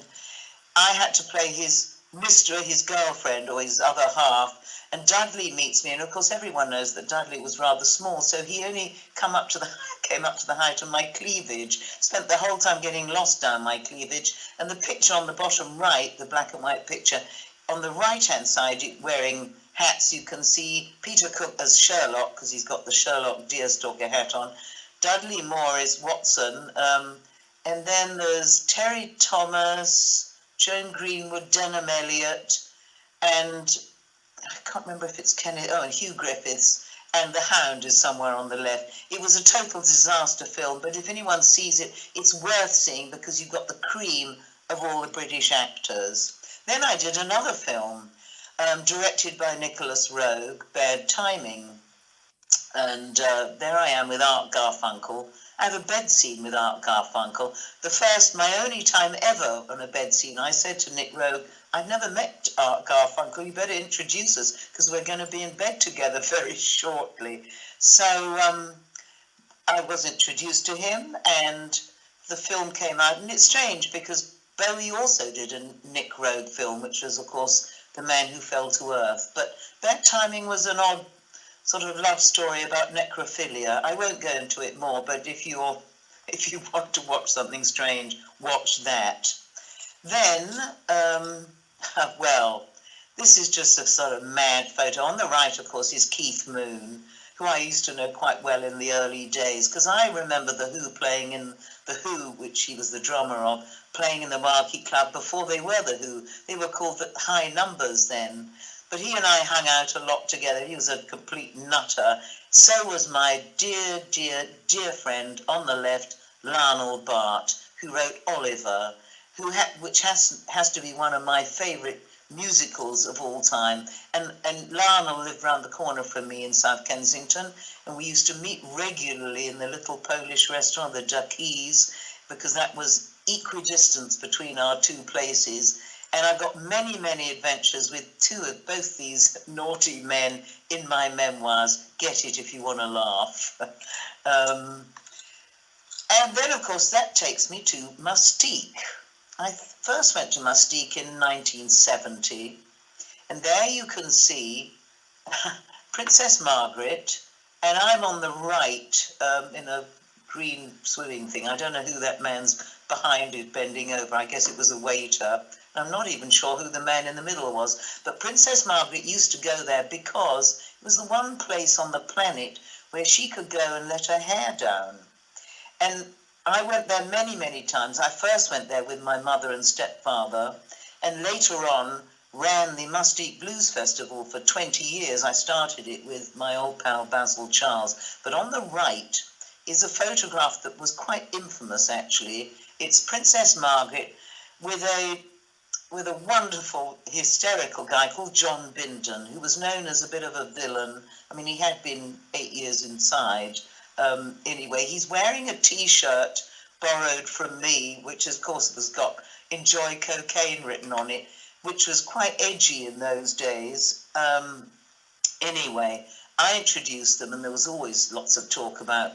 I had to play his his girlfriend, or his other half, and Dudley meets me, and of course everyone knows that Dudley was rather small, so he only came up to the height of my cleavage, spent the whole time getting lost down my cleavage, and the picture on the bottom right, the black and white picture, on the right-hand side, wearing hats, you can see Peter Cook as Sherlock, because he's got the Sherlock deerstalker hat on. Dudley Moore is Watson, and then there's Terry Thomas, Joan Greenwood, Denham Elliott, and I can't remember if it's and Hugh Griffiths, and The Hound is somewhere on the left. It was a total disaster film, but if anyone sees it, it's worth seeing because you've got the cream of all the British actors. Then I did another film, directed by Nicholas Roeg, Bad Timing. And there I am with Art Garfunkel. I have a bed scene with Art Garfunkel. My only time ever on a bed scene. I said to Nick Roeg, I've never met Art Garfunkel. You better introduce us because we're going to be in bed together very shortly. So I was introduced to him and the film came out. And it's strange because Bowie also did a Nick Roeg film, which was, of course, The Man Who Fell to Earth. But Bad Timing was an odd sort of love story about necrophilia. I won't go into it more, but if you want to watch something strange, watch that. Then, well, this is just a sort of mad photo. On the right, of course, is Keith Moon, who I used to know quite well in the early days, because I remember The Who playing in The Who, which he was the drummer of, playing in the Marquee Club before they were The Who. They were called the High Numbers then. But he and I hung out a lot together. He was a complete nutter. So was my dear, dear, dear friend on the left, Lionel Bart, who wrote Oliver, which has to be one of my favourite musicals of all time. And Lionel lived round the corner from me in South Kensington, and we used to meet regularly in the little Polish restaurant, the Duckies, because that was equidistant between our two places. And I've got many, many adventures with both these naughty men in my memoirs. Get it if you want to laugh. And then, of course, that takes me to Mustique. I first went to Mustique in 1970. And there you can see Princess Margaret. And I'm on the right in a green swimming thing. I don't know who that man's behind it bending over. I guess it was a waiter. I'm not even sure who the man in the middle was, but Princess Margaret used to go there because it was the one place on the planet where she could go and let her hair down. And I went there many, many times. I first went there with my mother and stepfather, and later on ran the Mustique Blues Festival for 20 years. I started it with my old pal Basil Charles. But on the right is a photograph that was quite infamous, actually. It's Princess Margaret with a wonderful, hysterical guy called John Bindon, who was known as a bit of a villain. I mean, he had been 8 years inside. Anyway, he's wearing a T-shirt borrowed from me, which, of course, has got Enjoy Cocaine written on it, which was quite edgy in those days. Anyway, I introduced them, and there was always lots of talk about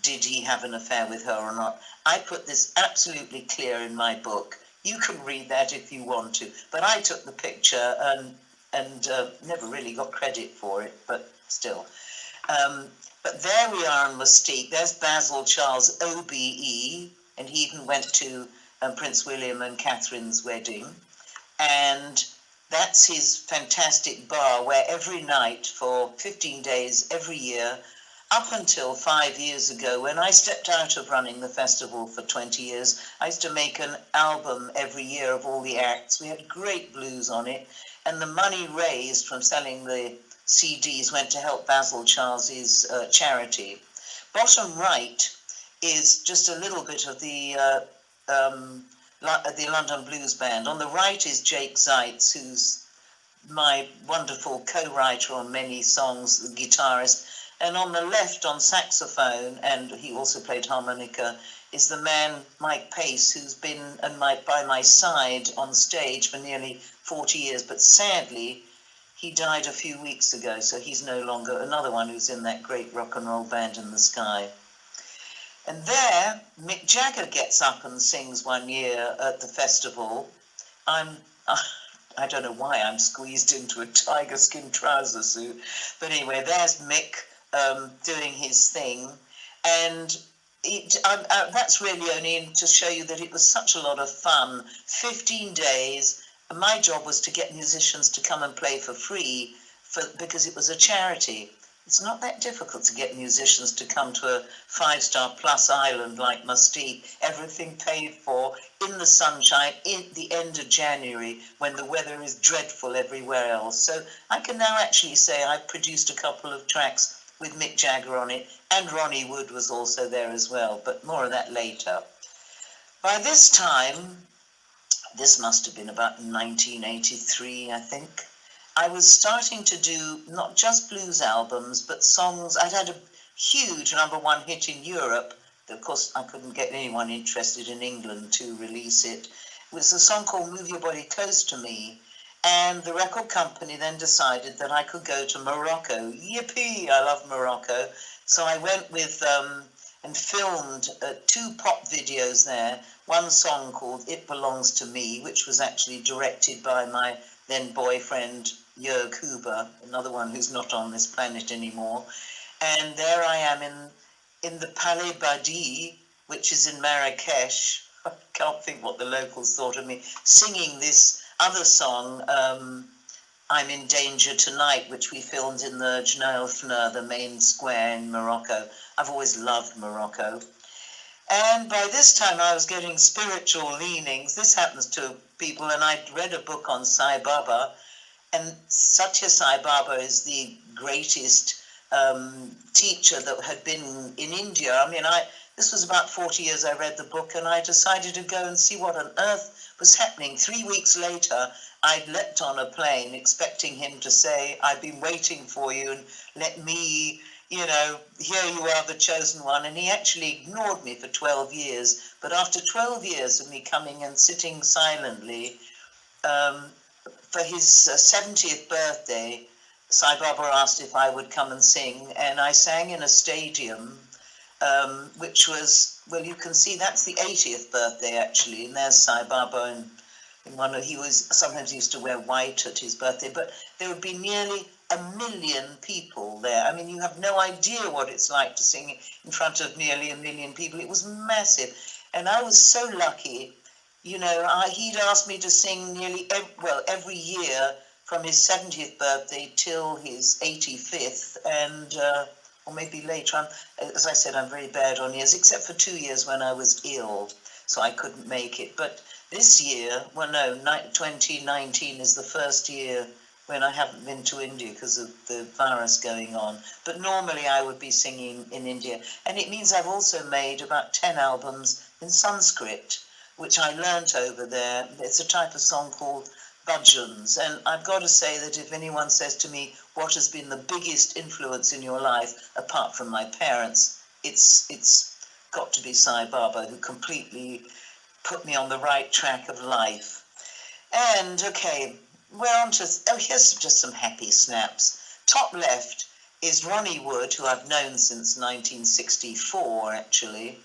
did he have an affair with her or not. I put this absolutely clear in my book. You can read that if you want to. But I took the picture and never really got credit for it, but still. But there we are in Mustique. There's Basil Charles, OBE, and he even went to Prince William and Catherine's wedding. And that's his fantastic bar where every night for 15 days every year, up until 5 years ago, when I stepped out of running the festival for 20 years, I used to make an album every year of all the acts. We had great blues on it, and the money raised from selling the CDs went to help Basil Charles's charity. Bottom right is just a little bit of the London Blues Band. On the right is Jake Zeitz, who's my wonderful co-writer on many songs, the guitarist. And on the left on saxophone, and he also played harmonica, is the man Mike Pace, who's been by my side on stage for nearly 40 years, but sadly he died a few weeks ago, so he's no longer another one who's in that great rock and roll band in the sky. And there, Mick Jagger gets up and sings one year at the festival. I don't know why I'm squeezed into a tiger skin trouser suit, but anyway, there's Mick doing his thing, and that's really only to show you that it was such a lot of fun. 15 days. My job was to get musicians to come and play for free because it was a charity. It's not that difficult to get musicians to come to a 5-star plus island like Mustique, everything paid for, in the sunshine, in the end of January, when the weather is dreadful everywhere else. So I can now actually say I've produced a couple of tracks with Mick Jagger on it, and Ronnie Wood was also there as well, but more of that later. By this time, this must have been about 1983, I think, I was starting to do not just blues albums, but songs. I'd had a huge #1 hit in Europe. Of course, I couldn't get anyone interested in England to release it. It was a song called Move Your Body Close to Me. And the record company then decided that I could go to Morocco. Yippee! I love Morocco. So I went with and filmed 2 pop videos there. One song called It Belongs to Me, which was actually directed by my then boyfriend, Jörg Huber, another one who's not on this planet anymore. And there I am in the Palais Badi, which is in Marrakesh. I can't think what the locals thought of me, singing this other song, I'm in Danger Tonight, which we filmed in the Jnal Fna, the main square in Morocco. I've always loved Morocco. And by this time I was getting spiritual leanings. This happens to people, and I'd read a book on Sai Baba, and Satya Sai Baba is the greatest teacher that had been in India. I mean, this was about 40 years I read the book, and I decided to go and see what on earth was happening. 3 weeks later, I'd leapt on a plane expecting him to say, I've been waiting for you, and let me, here you are, the chosen one. And he actually ignored me for 12 years. But after 12 years of me coming and sitting silently, for his 70th birthday, Sai Baba asked if I would come and sing, and I sang in a stadium, which was, well, you can see that's the 80th birthday actually, and there's Sai Baba, and he sometimes used to wear white at his birthday, but there would be nearly 1 million people there. I mean, you have no idea what it's like to sing in front of nearly 1 million people. It was massive, and I was so lucky. He'd asked me to sing nearly every year from his 70th birthday till his 85th, and or maybe later. As I said, I'm very bad on years, except for 2 years when I was ill, so I couldn't make it. But this year, 2019 is the first year when I haven't been to India because of the virus going on. But normally I would be singing in India. And it means I've also made about 10 albums in Sanskrit, which I learnt over there. It's a type of song called bhajans. And I've got to say that if anyone says to me, what has been the biggest influence in your life, apart from my parents, it's got to be Sai Baba, who completely put me on the right track of life. And, okay, we're on to, here's just some happy snaps. Top left is Ronnie Wood, who I've known since 1964, actually,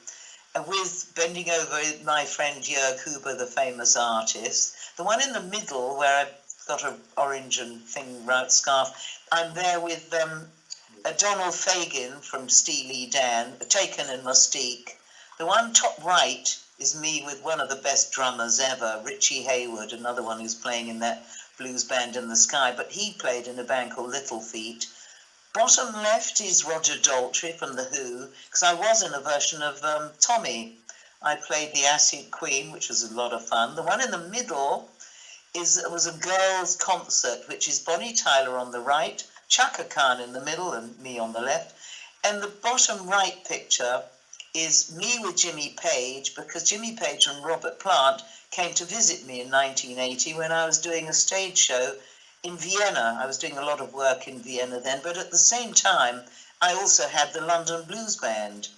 with bending over my friend Jörg Huber, the famous artist. The one in the middle, where I've got an orange and thing round scarf, I'm there with Donald Fagen from Steely Dan, taken in Mustique. The one top right is me with one of the best drummers ever, Richie Hayward, another one who's playing in that blues band in the sky, but he played in a band called Little Feat. Bottom left is Roger Daltrey from The Who, because I was in a version of Tommy. I played the Acid Queen, which was a lot of fun. The one in the middle was a girls' concert, which is Bonnie Tyler on the right, Chaka Khan in the middle, and me on the left. And the bottom right picture is me with Jimmy Page, because Jimmy Page and Robert Plant came to visit me in 1980 when I was doing a stage show in Vienna. I was doing a lot of work in Vienna then, but at the same time, I also had the London Blues Band.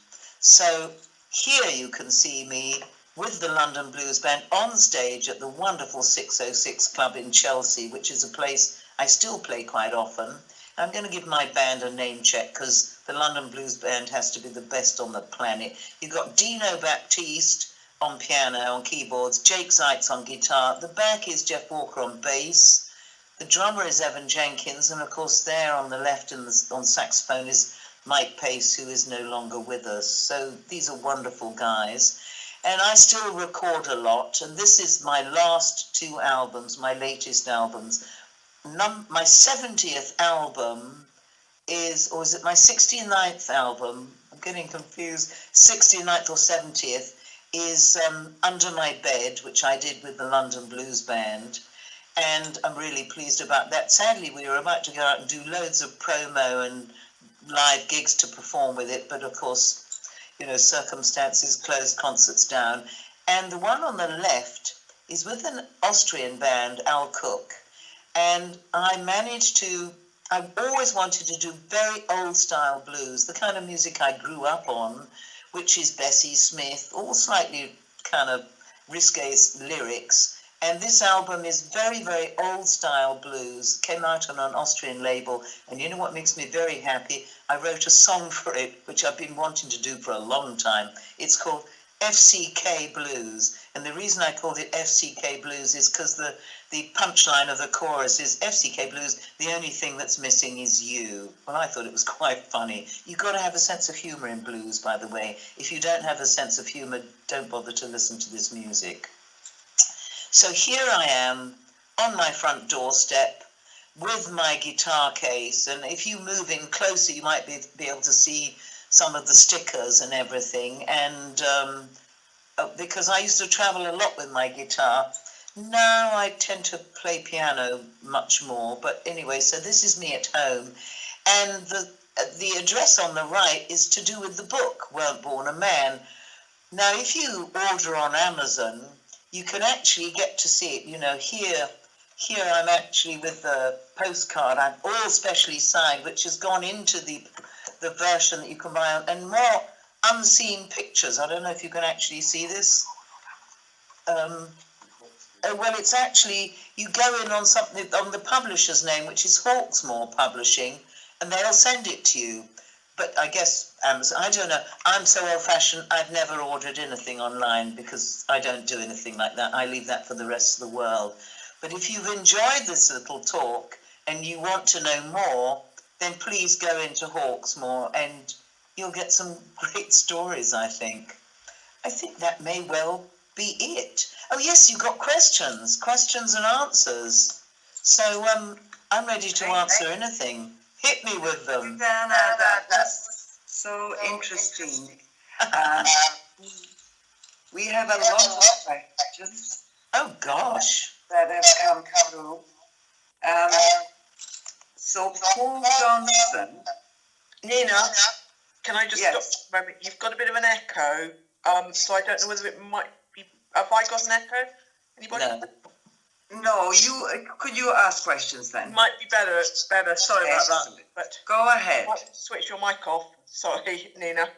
So here you can see me with the London Blues Band on stage at the wonderful 606 Club in Chelsea, which is a place I still play quite often. I'm going to give my band a name check because the London Blues Band has to be the best on the planet. You've got Dino Baptiste on piano, on keyboards, Jake Zeitz on guitar. The back is Jeff Walker on bass. The drummer is Evan Jenkins, and of course there on the left on saxophone is Mike Pace, who is no longer with us. So these are wonderful guys. And I still record a lot, and this is my last two albums, my latest albums. My 70th album is, or is it my 69th album? I'm getting confused. 69th or 70th is Under My Bed, which I did with the London Blues Band. And I'm really pleased about that. Sadly, we were about to go out and do loads of promo and live gigs to perform with it, but of course, you know, circumstances closed concerts down. And the one on the left is with an Austrian band, Al Cook. And I've always wanted to do very old style blues, the kind of music I grew up on, which is Bessie Smith, all slightly kind of risque lyrics. And this album is very, very old style blues, came out on an Austrian label. And you know what makes me very happy? I wrote a song for it, which I've been wanting to do for a long time. It's called FCK Blues. And the reason I called it FCK Blues is because the punchline of the chorus is FCK Blues, the only thing that's missing is you. Well, I thought it was quite funny. You've got to have a sense of humour in blues, by the way. If you don't have a sense of humour, don't bother to listen to this music. So here I am on my front doorstep with my guitar case, and if you move in closer, you might be able to see some of the stickers and everything. And because I used to travel a lot with my guitar, now I tend to play piano much more. But anyway, so this is me at home, and the address on the right is to do with the book, Weren't Born a Man. Now, if you order on Amazon, you can actually get to see it. You know, here I'm actually with the postcard. I'm all specially signed, which has gone into the version that you can buy, and more unseen pictures. I don't know if you can actually see this. Well, it's actually, you go in on something, on the publisher's name, which is Hawksmoor Publishing, and they'll send it to you. But I guess Amazon, I don't know. I'm so old-fashioned, I've never ordered anything online because I don't do anything like that. I leave that for the rest of the world. But if you've enjoyed this little talk and you want to know more, then please go into Hawksmoor and you'll get some great stories, I think. I think that may well be it. Oh, yes, you've got questions and answers. So I'm ready to answer anything. Hit me with them. Dana, that's so interesting. We have a lot of questions. Oh, gosh. That have come through. So Paul Johnson. Nina, can I just Yes. stop a moment? You've got a bit of an echo, so I don't know whether it might be... Have I got an echo? Anybody? No. No, could you ask questions then? Might be better. Sorry about that. Excellent. But Go ahead. might switch your mic off. Sorry, Nina.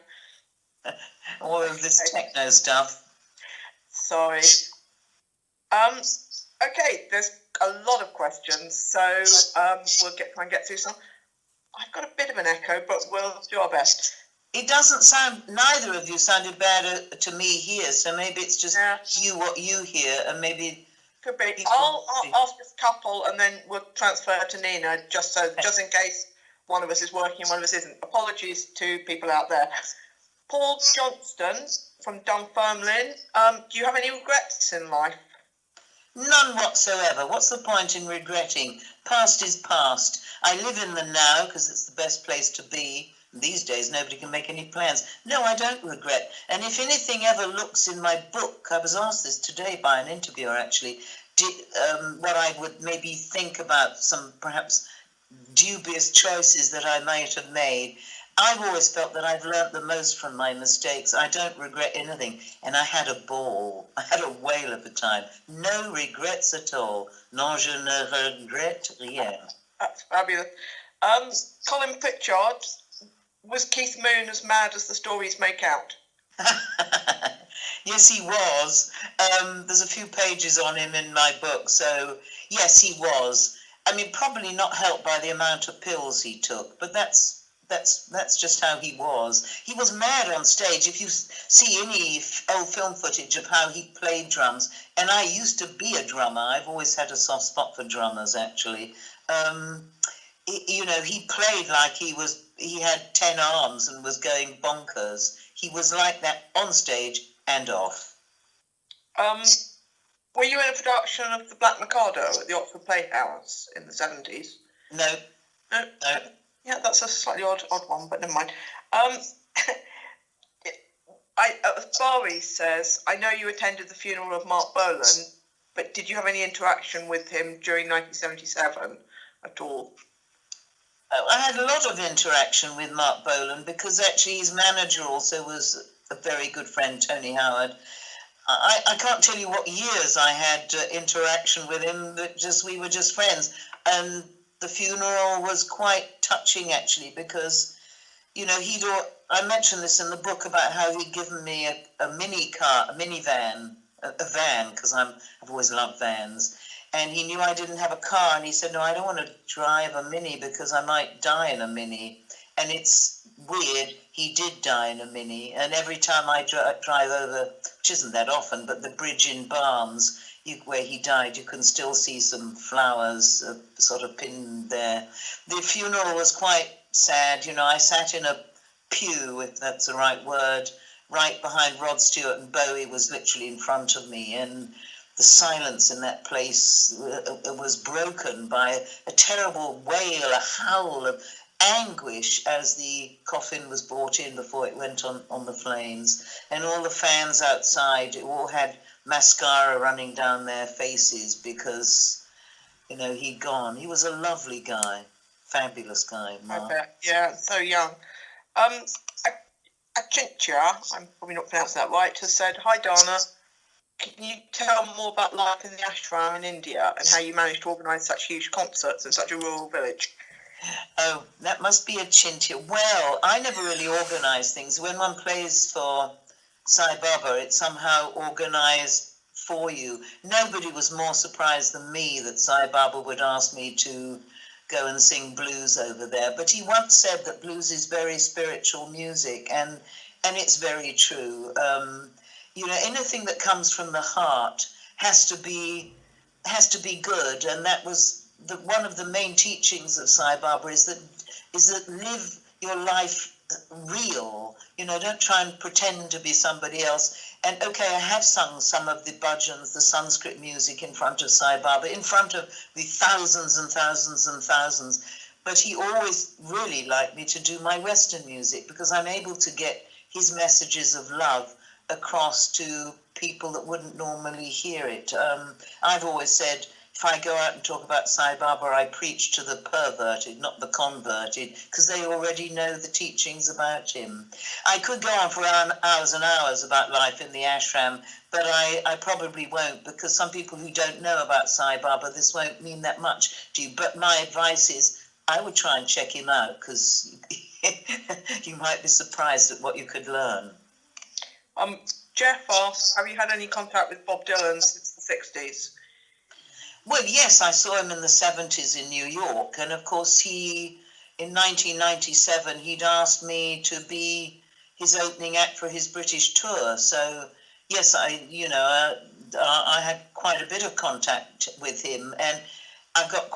All of this techno stuff. Sorry. Okay, there's a lot of questions, so we'll try and get through some. I've got a bit of an echo, but we'll do our best. It doesn't sound, neither of you sounded bad to me here, so maybe it's just what you hear, and maybe... Could be. I'll ask a couple, and then we'll transfer to Nina, just in case one of us is working and one of us isn't. Apologies to people out there. Paul Johnston from Dunfermline. Do you have any regrets in life? None whatsoever. What's the point in regretting? Past is past. I live in the now because it's the best place to be. These days, nobody can make any plans. No, I don't regret. And if anything ever looks in my book, I was asked this today by an interviewer, actually, what I would maybe think about some perhaps dubious choices that I might have made. I've always felt that I've learnt the most from my mistakes. I don't regret anything. And I had a ball. I had a whale of a time. No regrets at all. Non, je ne regrette rien. That's fabulous. Colin Pritchard, Was Keith Moon as mad as the stories make out? Yes, he was. There's a few pages on him in my book, so yes, he was. I mean, probably not helped by the amount of pills he took, but that's just how he was. He was mad on stage. If you see any old film footage of how he played drums, and I used to be a drummer. I've always had a soft spot for drummers, actually. He played like he had 10 arms and was going bonkers. He was like that on stage and off. Were you in a production of The Black Mikado at the Oxford Playhouse in the 70s? No. Yeah, that's a slightly odd one, but never mind. Bari says, I know you attended the funeral of Mark Bolan, but did you have any interaction with him during 1977 at all? I had a lot of interaction with Mark Bolan because actually his manager also was a very good friend, Tony Howard. I can't tell you what years I had interaction with him, but we were just friends. And the funeral was quite touching, actually, because, I mentioned this in the book about how he'd given me a minivan, a van, because I've always loved vans. And he knew I didn't have a car, and he said, no, I don't want to drive a Mini because I might die in a Mini. And it's weird, he did die in a Mini, and every time I drive over, which isn't that often, but the bridge in Barnes, where he died, you can still see some flowers sort of pinned there. The funeral was quite sad, I sat in a pew, if that's the right word, right behind Rod Stewart, and Bowie was literally in front of me, and the silence in that place was broken by a terrible wail, a howl of anguish as the coffin was brought in before it went on the flames. And all the fans outside all had mascara running down their faces because, he'd gone. He was a lovely guy, fabulous guy, Mark. Yeah, so young. Achincha, I'm probably not pronouncing that right, has said, hi Dana, can you tell more about life in the ashram in India and how you managed to organise such huge concerts in such a rural village? Oh, that must be Achincha. Well, I never really organised things. When one plays for Sai Baba, it's somehow organised for you. Nobody was more surprised than me that Sai Baba would ask me to go and sing blues over there. But he once said that blues is very spiritual music, and it's very true. Anything that comes from the heart has to be good, and that was one of the main teachings of Sai Baba is that live your life real. Don't try and pretend to be somebody else. And okay, I have sung some of the bhajans, the Sanskrit music in front of Sai Baba, in front of the thousands and thousands and thousands. But he always really liked me to do my Western music because I'm able to get his messages of love across to people that wouldn't normally hear it. I've always said, if I go out and talk about Sai Baba, I preach to the perverted, not the converted, because they already know the teachings about him. I could go on for hours and hours about life in the ashram, but I probably won't, because some people who don't know about Sai Baba, this won't mean that much to you. But my advice is, I would try and check him out, because you might be surprised at what you could learn. Jeff asks, have you had any contact with Bob Dylan since the 60s? Well, yes, I saw him in the 70s in New York. And of course, in 1997, he'd asked me to be his opening act for his British tour. So, yes, I had quite a bit of contact with him. And I've got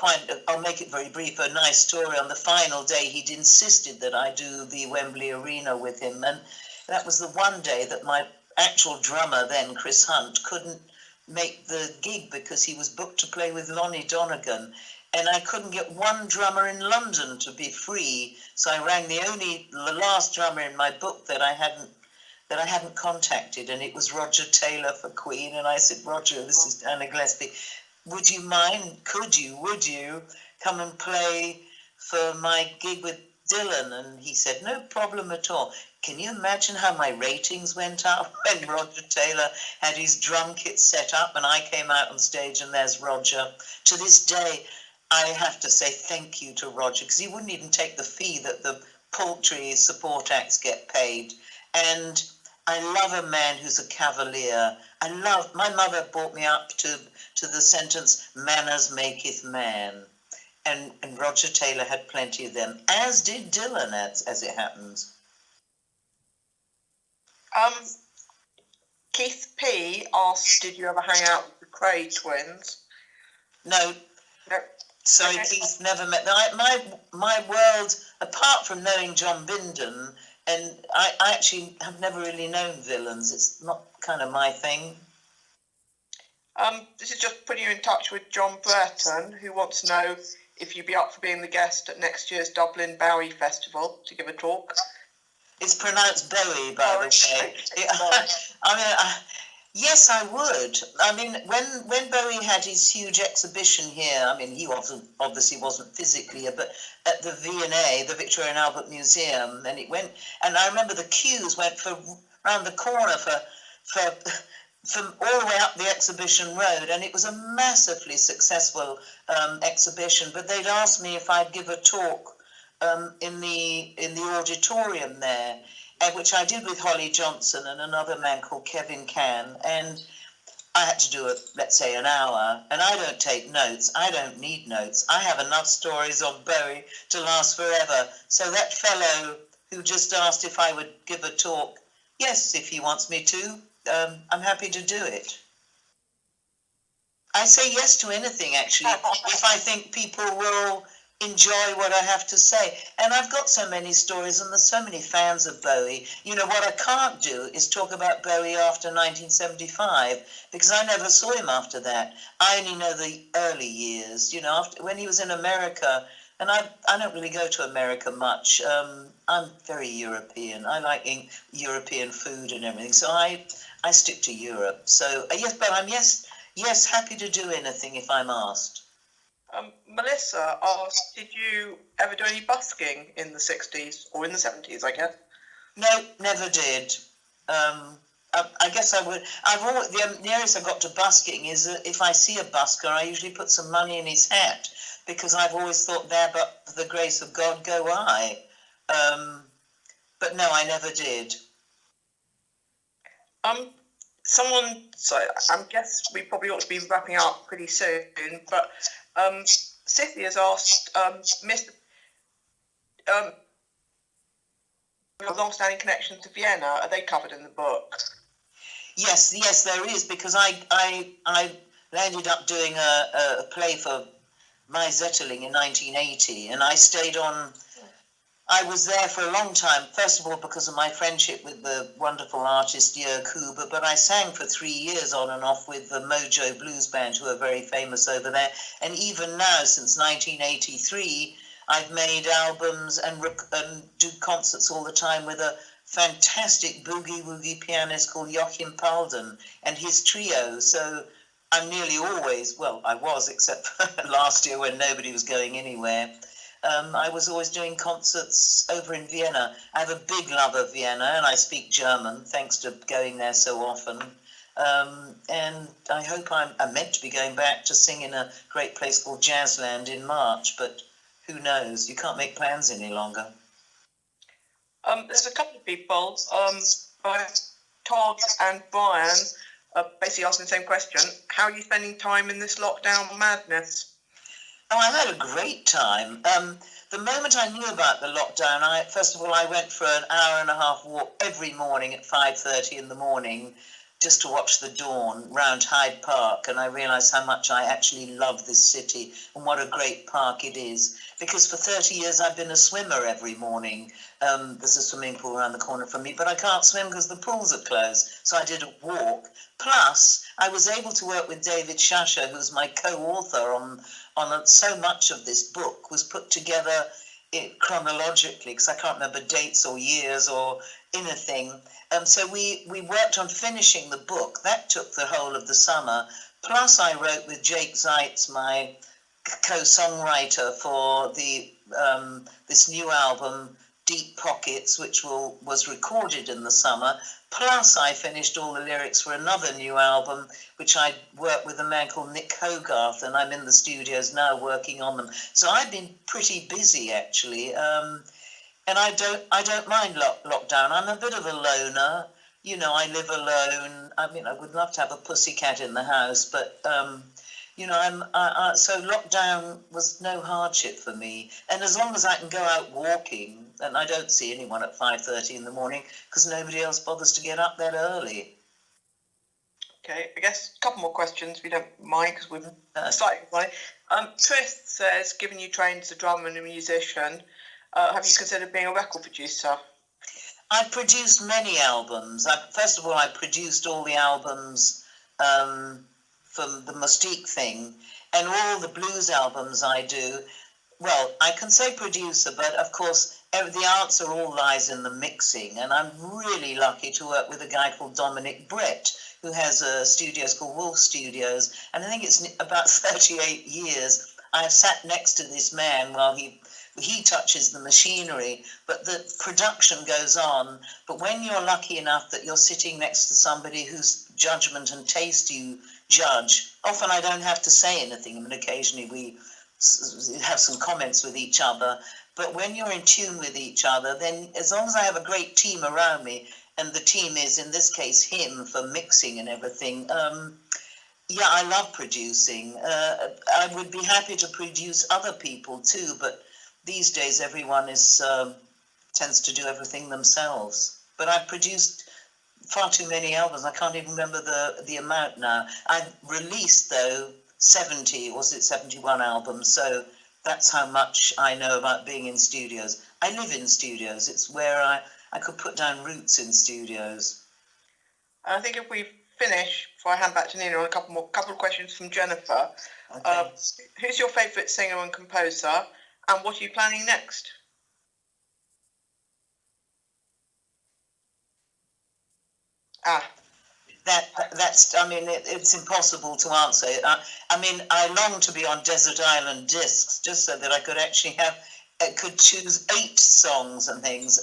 I'll make it very brief, a nice story. On the final day, he'd insisted that I do the Wembley Arena with him. And that was the one day that my actual drummer then, Chris Hunt, couldn't make the gig because he was booked to play with Lonnie Donegan, and I couldn't get one drummer in London to be free, so I rang the last drummer in my book that I hadn't contacted, and it was Roger Taylor for Queen. And I said, Roger, this is Dana Gillespie, would you come and play for my gig with Dylan? And he said, no problem at all. Can you imagine how my ratings went up when Roger Taylor had his drum kit set up and I came out on stage and there's Roger? To this day, I have to say thank you to Roger, because he wouldn't even take the fee that the paltry support acts get paid. And I love a man who's a cavalier. My mother brought me up to the sentence, manners maketh man. And Roger Taylor had plenty of them, as did Dylan, as it happens. Keith P asked, did you ever hang out with the Cray twins? No. No. Sorry, Okay. Keith, never met them. My world, apart from knowing John Bindon, and I actually have never really known villains. It's not kind of my thing. This is just putting you in touch with John Burton, who wants to know if you'd be up for being the guest at next year's Dublin Bowie Festival to give a talk. It's pronounced Bowie, by the way. I mean, yes, I would. I mean, when Bowie had his huge exhibition here, I mean, he obviously wasn't physically here, but at the V&A, the Victoria and Albert Museum, and it went, and I remember the queues went around the corner from all the way up the exhibition road, and it was a massively successful exhibition. But they'd asked me if I'd give a talk in the auditorium there, which I did with Holly Johnson and another man called Kevin Cann, and I had to do it, let's say, an hour, and I don't take notes. I don't need notes. I have enough stories on Bowie to last forever. So that fellow who just asked if I would give a talk, yes, if he wants me to, I'm happy to do it. I say yes to anything, actually, if I think people will enjoy what I have to say. And I've got so many stories, and there's so many fans of Bowie. You know, what I can't do is talk about Bowie after 1975, because I never saw him after that. I only know the early years, you know, after, when he was in America. And I don't really go to America much. I'm very European. I like European food and everything. So I stick to Europe. So, yes, but I'm, yes, happy to do anything if I'm asked. Melissa asked, did you ever do any busking in the 60s or in the 70s, I guess? No, never did. I guess I would. The nearest I got to busking is that if I see a busker, I usually put some money in his hat, because I've always thought, there but for the grace of God go I. But no, I never did. So I guess we probably ought to be wrapping up pretty soon, but Sissy has asked, long-standing connection to Vienna, are they covered in the book? Yes, there is, because I ended up doing a play for My Zetterling in 1980, and I stayed on. I was there for a long time, first of all because of my friendship with the wonderful artist Jörg Huber, but I sang for 3 years on and off with the Mojo Blues Band, who are very famous over there. And even now, since 1983, I've made albums and do concerts all the time with a fantastic boogie-woogie pianist called Joachim Palden and his trio. So I'm nearly always, well, I was, except for last year when nobody was going anywhere. I was always doing concerts over in Vienna. I have a big love of Vienna, and I speak German, thanks to going there so often. And I hope I'm meant to be going back to sing in a great place called Jazzland in March, but who knows? You can't make plans any longer. There's a couple of people, both Todd and Brian, basically asking the same question. How are you spending time in this lockdown madness? Oh, I had a great time. The moment I knew about the lockdown, first of all, I went for an hour and a half walk every morning at 5:30 in the morning just to watch the dawn round Hyde Park, and I realised how much I actually love this city and what a great park it is. Because for 30 years I've been a swimmer every morning. There's a swimming pool around the corner from me, but I can't swim because the pools are closed. So I did a walk. Plus, I was able to work with David Shasha, who's my co-author on so much of this book was put together chronologically, because I can't remember dates or years or anything. So we worked on finishing the book. That took the whole of the summer. Plus, I wrote with Jake Zeitz, my co-songwriter, for this new album, Deep Pockets, which was recorded in the summer. Plus, I finished all the lyrics for another new album, which I worked with a man called Nick Hogarth, and I'm in the studios now working on them. So I've been pretty busy, actually. And I don't mind lockdown. I'm a bit of a loner. You know, I live alone. I mean, I would love to have a pussycat in the house, but you know, so lockdown was no hardship for me. And as long as I can go out walking, and I don't see anyone at 5:30 in the morning because nobody else bothers to get up that early. Okay, I guess a couple more questions if you don't mind, because we're slightly behind. Chris says, given you trained as a drummer and a musician, have you considered being a record producer? I've produced many albums. First of all, I produced all the albums from the Mystique thing, and all the blues albums I do. Well, I can say producer, but of course, the answer all lies in the mixing. And I'm really lucky to work with a guy called Dominic Brett, who has a studios called Wolf Studios. And I think it's about 38 years I've sat next to this man while he touches the machinery, but the production goes on. But when you're lucky enough that you're sitting next to somebody whose judgment and taste you judge, often I don't have to say anything. I mean, occasionally we have some comments with each other, but when you're in tune with each other, then as long as I have a great team around me, and the team is, in this case, him for mixing and everything, yeah, I love producing. I would be happy to produce other people too, but these days everyone tends to do everything themselves. But I've produced far too many albums. I can't even remember the amount now. I've released, though, 71 albums, so that's how much I know about being in studios. I live in studios. It's where I could put down roots in studios. I think if we finish, before I hand back to Nina, on a couple of questions from Jennifer. Okay. Who's your favourite singer and composer, and what are you planning next? That's, I mean, it's impossible to answer. I mean, I long to be on Desert Island Discs just so that I could actually could choose 8 songs and things.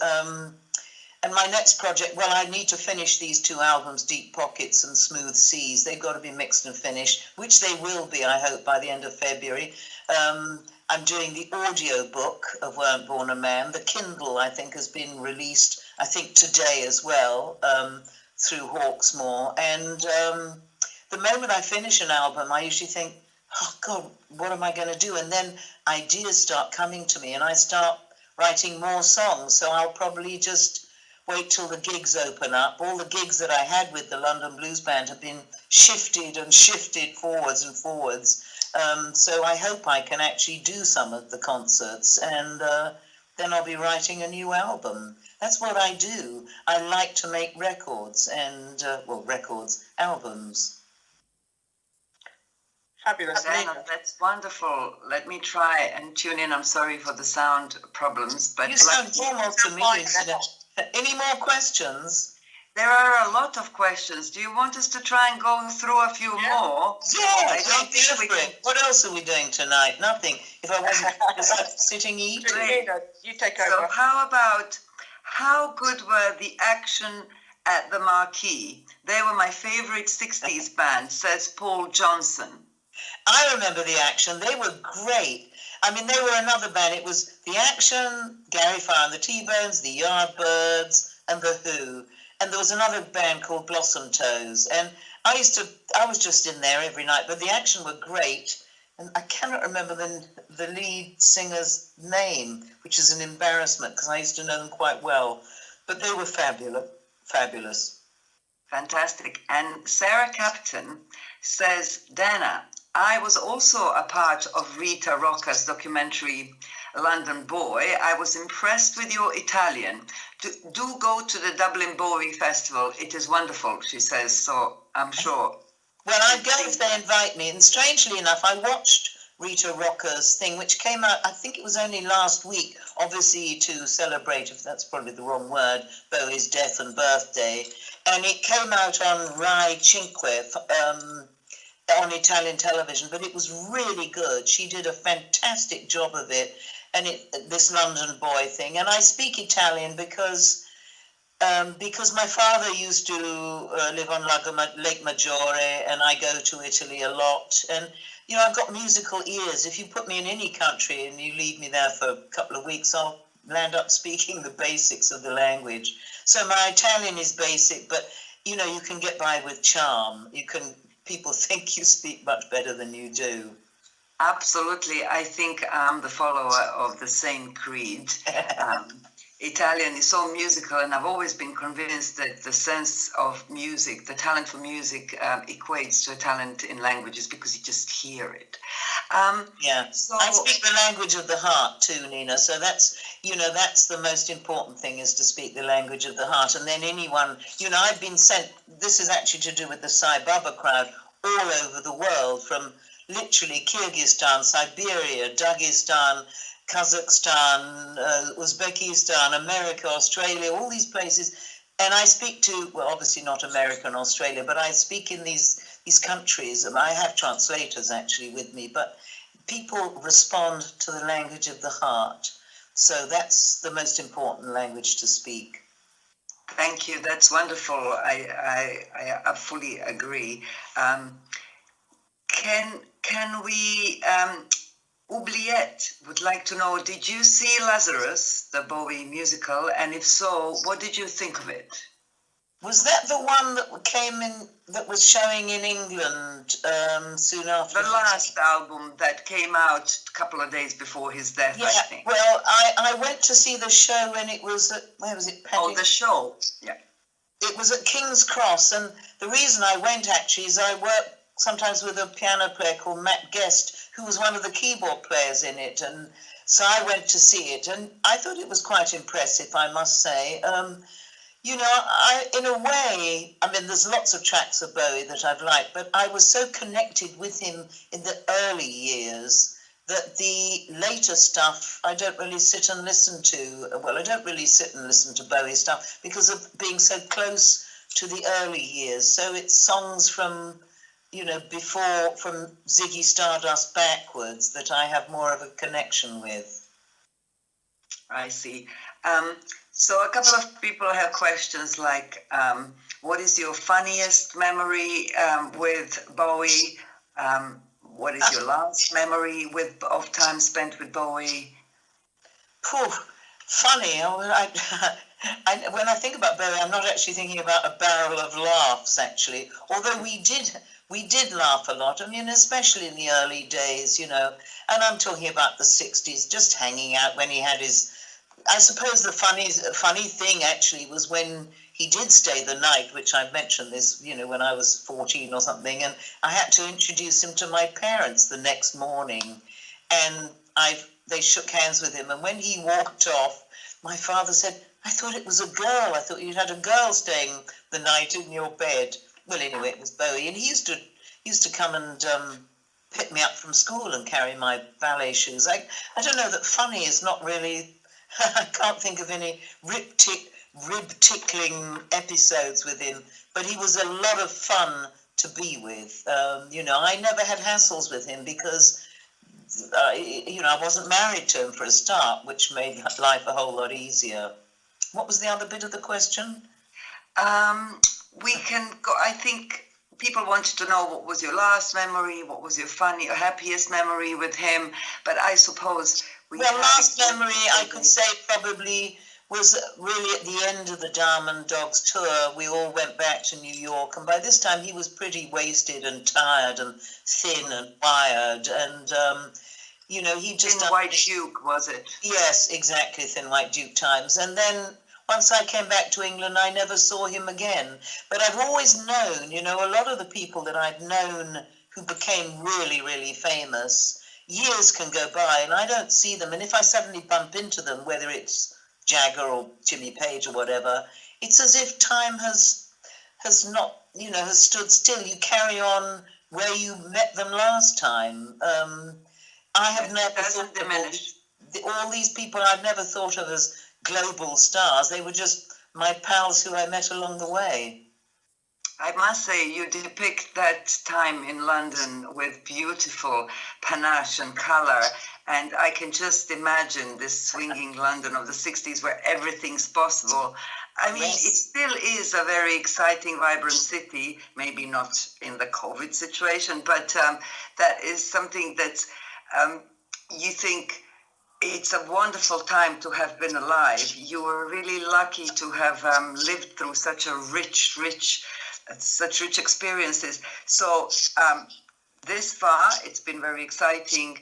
And my next project, well, I need to finish these 2 albums, Deep Pockets and Smooth Seas. They've got to be mixed and finished, which they will be, I hope, by the end of February. I'm doing the audio book of Weren't Born a Man. The Kindle, I think, has been released, I think, today as well, through Hawksmoor. And the moment I finish an album, I usually think, oh, God, what am I going to do? And then ideas start coming to me, and I start writing more songs. So I'll probably just wait till the gigs open up. All the gigs that I had with the London Blues Band have been shifted forwards and forwards. So I hope I can actually do some of the concerts, and then I'll be writing a new album. That's what I do. I like to make records and, albums. Fabulous. Diana, that's wonderful. Let me try and tune in. I'm sorry for the sound problems, but You sound normal to me. Any more questions? there are a lot of questions. Do you want us to try and go through a few more? Yeah, I don't think we can. What else are we doing tonight? Nothing. If I wasn't just sitting eating. Nina, you take over. So how about, how good were the Action at the Marquee? They were my favorite 60s band, says Paul Johnson. I remember the Action. They were great. I mean, they were another band. It was the Action, Gary Farr and the T-Bones, the Yardbirds, and the Who. And there was another band called Blossom Toes. And I was just in there every night. But the Action were great. And I cannot remember the lead singer's name, which is an embarrassment because I used to know them quite well. But they were fabulous. Fantastic. And Sarah Captain says, Dana, I was also a part of Rita Rocca's documentary London Boy. I was impressed with your Italian. Do go to the Dublin Bowie Festival. It is wonderful, she says, so I'm sure. Well, I'd go if they invite me. And strangely enough, I watched Rita Rocca's thing, which came out, I think it was only last week, obviously to celebrate, if that's probably the wrong word, Bowie's death and birthday. And it came out on Rai Cinque, on Italian television, but it was really good. She did a fantastic job of it, and this London Boy thing. And I speak Italian because my father used to live on Lake Maggiore, and I go to Italy a lot. And, I've got musical ears. If you put me in any country and you leave me there for a couple of weeks, I'll land up speaking the basics of the language. So my Italian is basic, but you know, you can get by with charm. People think you speak much better than you do. Absolutely. I think I'm the follower of the same creed. Italian is so musical, and I've always been convinced that the sense of music, the talent for music, equates to a talent in languages because you just hear it. Yeah, so I speak the language of the heart too, Nina. So that's the most important thing, is to speak the language of the heart. And then anyone, I've been sent, this is actually to do with the Sai Baba crowd all over the world, from literally Kyrgyzstan, Siberia, Dagestan, Kazakhstan, Uzbekistan, America, Australia, all these places. And I speak to, well, obviously not America and Australia, but I speak in these countries, and I have translators actually with me, but people respond to the language of the heart. So that's the most important language to speak. Thank you. That's wonderful. I fully agree. Can we... Oubliette would like to know, did you see Lazarus, the Bowie musical? And if so, what did you think of it? Was that the one that was showing in England soon after? The last album that came out a couple of days before his death, yeah, I think. Well, I went to see the show when it was at, where was it? Oh, the show, yeah. It was at King's Cross, and the reason I went actually is I work sometimes with a piano player called Matt Guest, who was one of the keyboard players in it, and so I went to see it, and I thought it was quite impressive, I must say. In a way, I mean, there's lots of tracks of Bowie that I've liked, but I was so connected with him in the early years that the later stuff I don't really sit and listen to. Well, I don't really sit and listen to Bowie stuff because of being so close to the early years. So it's songs from, before, from Ziggy Stardust backwards, that I have more of a connection with. I see. So a couple of people have questions like, what is your funniest memory with Bowie? What is your last memory of time spent with Bowie? Funny. When I think about Bowie, I'm not actually thinking about a barrel of laughs, actually. Although we did laugh a lot. I mean, especially in the early days, and I'm talking about the 60s, just hanging out when he had his... I suppose the funny thing actually was when he did stay the night, which I've mentioned this, when I was 14 or something, and I had to introduce him to my parents the next morning, and they shook hands with him, and when he walked off, my father said, I thought it was a girl. I thought you'd had a girl staying the night in your bed. Well, anyway, it was Bowie, and he used to come and pick me up from school and carry my ballet shoes. I don't know, that funny is not really... I can't think of any rib-tickling episodes with him, but he was a lot of fun to be with. I never had hassles with him because, I wasn't married to him for a start, which made life a whole lot easier. What was the other bit of the question? We can go, I think people wanted to know what was your last memory, what was your happiest memory with him, but I suppose... last memory, I could say probably was really at the end of the Diamond Dogs tour. We all went back to New York, and by this time he was pretty wasted and tired and thin and wired, and, he just... Thin White Duke, was it? Yes, exactly, Thin White Duke times. And then once I came back to England, I never saw him again. But I've always known, a lot of the people that I've known who became really, really famous... Years can go by and I don't see them, and if I suddenly bump into them, whether it's Jagger or Jimmy Page or whatever, it's as if time has not, has stood still. You carry on where you met them last time. I have never thought of all these people I've never thought of as global stars. They were just my pals who I met along the way. I must say, you depict that time in London with beautiful panache and colour, and I can just imagine this swinging London of the 60s where everything's possible. I mean, yes. It still is a very exciting, vibrant city, maybe not in the COVID situation, but that is something that you think It's a wonderful time to have been alive. You were really lucky to have lived through such rich experiences. So this far, it's been very exciting.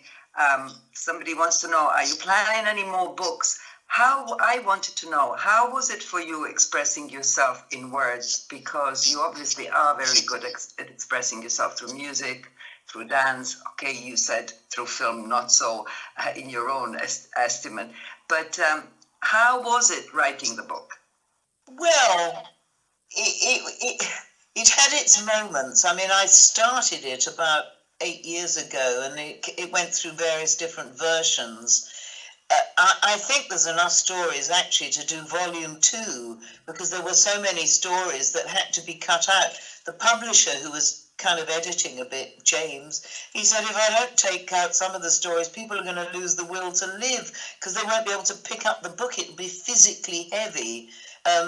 Somebody wants to know, are you planning any more books? I wanted to know, how was it for you expressing yourself in words? Because you obviously are very good at expressing yourself through music, through dance. Okay, you said through film, not so in your own estimate. But how was it writing the book? Well, it had its moments. I mean, I started it about 8 years ago, and it went through various different versions. I think there's enough stories actually to do volume 2, because there were so many stories that had to be cut out. The publisher, who was kind of editing a bit, James, he said, if I don't take out some of the stories, people are going to lose the will to live, because they won't be able to pick up the book. It'll be physically heavy.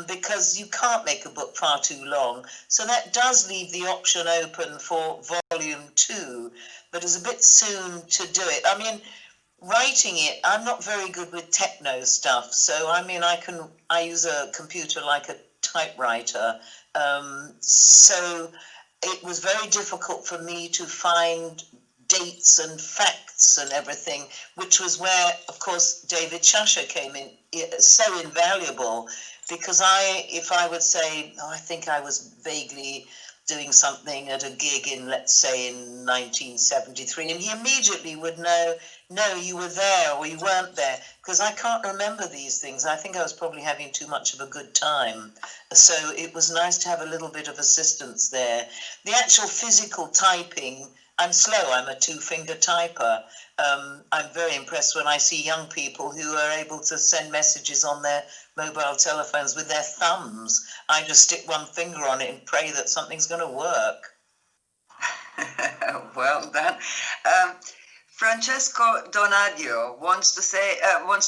Because you can't make a book far too long. So that does leave the option open for volume 2, but it's a bit soon to do it. I mean, writing it, I'm not very good with techno stuff. So, I mean, I use a computer like a typewriter. So it was very difficult for me to find dates and facts and everything, which was where, of course, David Shasha came in, so invaluable. Because if I would say, I think I was vaguely doing something at a gig in, let's say, in 1973, and he immediately would know, no, you were there or you weren't there, because I can't remember these things. I think I was probably having too much of a good time. So it was nice to have a little bit of assistance there. The actual physical typing, I'm slow, I'm a 2-finger typer. I'm very impressed when I see young people who are able to send messages on their mobile telephones with their thumbs. I just stick one finger on it and pray that something's going to work. Well done. Francesco Donadio wants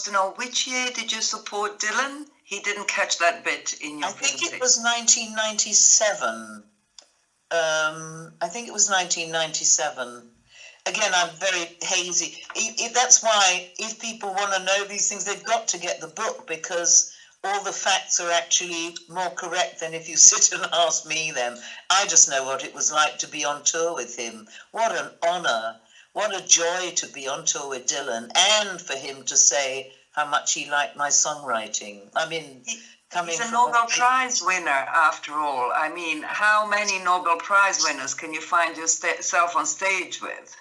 to know, which year did you support Dylan? He didn't catch that bit in your I think it was 1997. I think it was 1997. Again, I'm very hazy. That's why if people want to know these things, they've got to get the book, because all the facts are actually more correct than if you sit and ask me them. I just know what it was like to be on tour with him. What an honour. What a joy to be on tour with Dylan, and for him to say how much he liked my songwriting. I mean, he's a Nobel Prize winner, after all. I mean, how many Nobel Prize winners can you find yourself on stage with?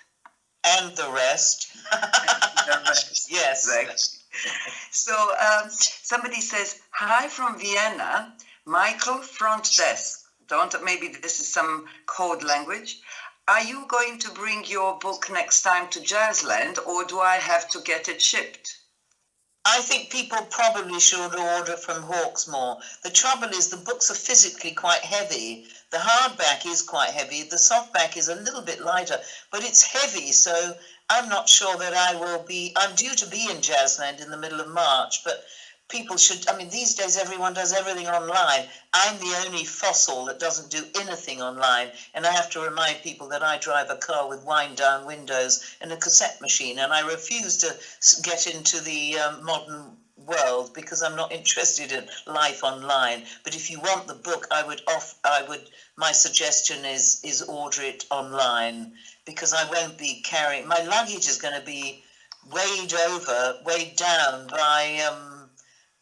And the rest. The rest. Yes. Exactly. So somebody says, hi from Vienna, Michael, front desk. Maybe this is some code language. Are you going to bring your book next time to Jazzland, or do I have to get it shipped? I think people probably should order from Hawksmoor. The trouble is the books are physically quite heavy. The hardback is quite heavy. The softback is a little bit lighter, but it's heavy, so I'm not sure that I'm due to be in Jazzland in the middle of March, but people should, I mean, these days everyone does everything online. I'm the only fossil that doesn't do anything online, and I have to remind people that I drive a car with wind-down windows and a cassette machine, and I refuse to get into the modern world because I'm not interested in life online. But if you want the book, my suggestion is order it online, because I won't be carrying, my luggage is going to be weighed down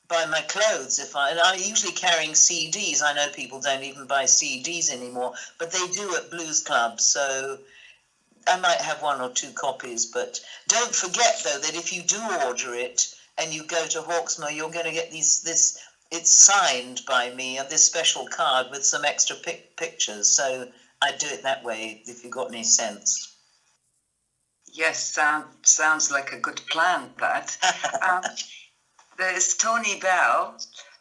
by my clothes. And I'm usually carrying CDs. I know people don't even buy CDs anymore, but they do at blues clubs. So I might have 1 or 2 copies. But don't forget, though, that if you do order it and you go to Hawksmoor, you're going to get it's signed by me, and this special card with some extra pictures. So I do it that way, if you've got any sense. Yes, sounds like a good plan, that. There's Tony Bell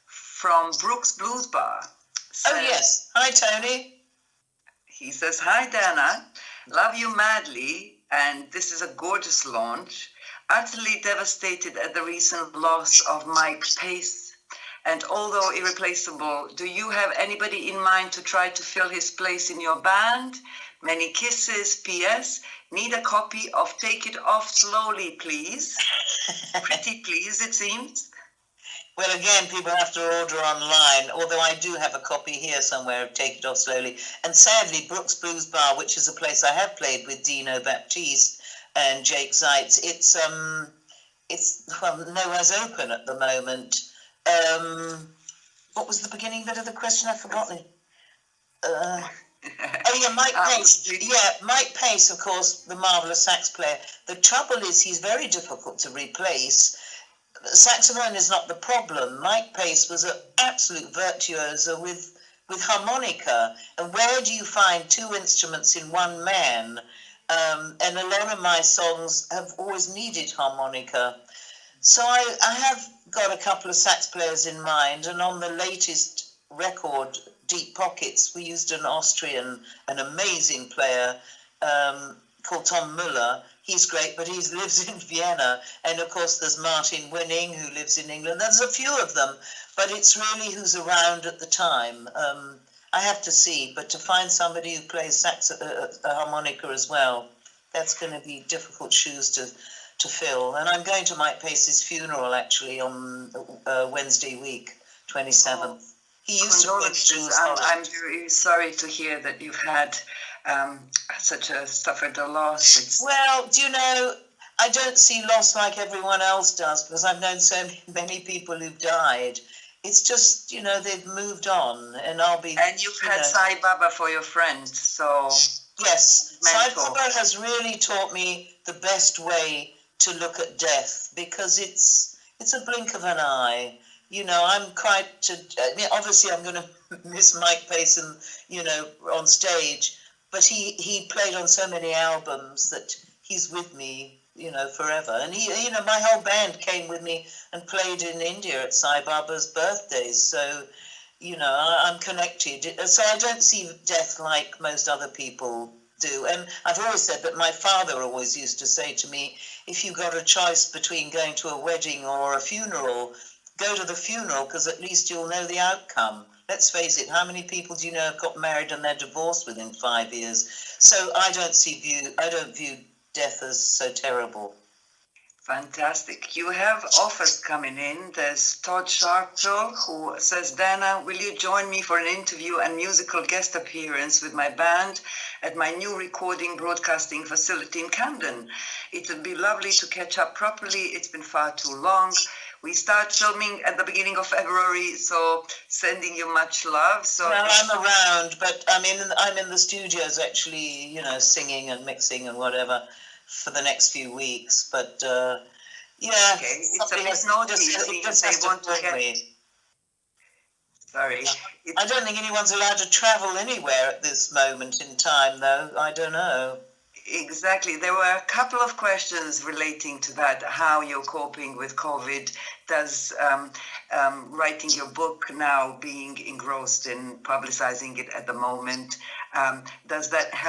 from Brooks Blues Bar. Oh, yes. Hi, Tony. He says, hi, Dana. Love you madly, and this is a gorgeous launch. Utterly devastated at the recent loss of Mike Pace, And although irreplaceable, do you have anybody in mind to try to fill his place in your band? Many kisses. P.S. Need a copy of Take It Off Slowly, please. Pretty please, it seems. Well, again, people have to order online, although I do have a copy here somewhere of Take It Off Slowly. And sadly, Brooks Blues Bar, which is a place I have played with Dino Baptiste and Jake Zeitz, it's nowhere's open at the moment. What was the beginning bit of the question? I've forgotten. Oh yeah, Mike Pace. Yeah, Mike Pace, of course, the marvellous sax player. The trouble is he's very difficult to replace. Saxophone is not the problem. Mike Pace was an absolute virtuoso with harmonica. And where do you find two instruments in one man? And a lot of my songs have always needed harmonica. So I have got a couple of sax players in mind, and on the latest record, Deep Pockets, we used an amazing player called Tom Muller. He's great, but he lives in Vienna. And of course, there's Martin Winning, who lives in England. There's a few of them, but it's really who's around at the time. I have to see, but to find somebody who plays harmonica as well, that's going to be difficult shoes to fill. And I'm going to Mike Pace's funeral, actually, on Wednesday week, 27th. He used to play Jules Holland. I'm very sorry to hear that you've had suffered a loss. Well, do you know, I don't see loss like everyone else does, because I've known so many people who've died. It's just, you know, they've moved on, and I'll be... And you've had Sai Baba for your friend, so... Yes, Sai Baba has really taught me the best way to look at death, because it's a blink of an eye. You know, obviously I'm going to miss Mike Pace and, you know, on stage, but he played on so many albums that he's with me, you know, forever. And my whole band came with me and played in India at Sai Baba's birthdays. So, you know, I'm connected. So I don't see death like most other people do. And I've always said that my father always used to say to me, if you got a choice between going to a wedding or a funeral, go to the funeral, because at least you'll know the outcome. Let's face it, how many people do you know have got married and they're divorced within 5 years? So I don't view death as so terrible. Fantastic. You have offers coming in. There's Todd Sharpville, who says, Dana, will you join me for an interview and musical guest appearance with my band at my new recording broadcasting facility in Camden? It would be lovely to catch up properly. It's been far too long. We start filming at the beginning of February, so sending you much love. So well, I'm around, but I'm in the studios actually, you know, singing and mixing and whatever for the next few weeks. But yeah, okay, it's a bit naughty. They want to get me. Sorry, I don't think anyone's allowed to travel anywhere at this moment in time, though. I don't know. Exactly. There were a couple of questions relating to that, how you're coping with COVID. Does writing your book now, being engrossed in publicizing it at the moment, does that help?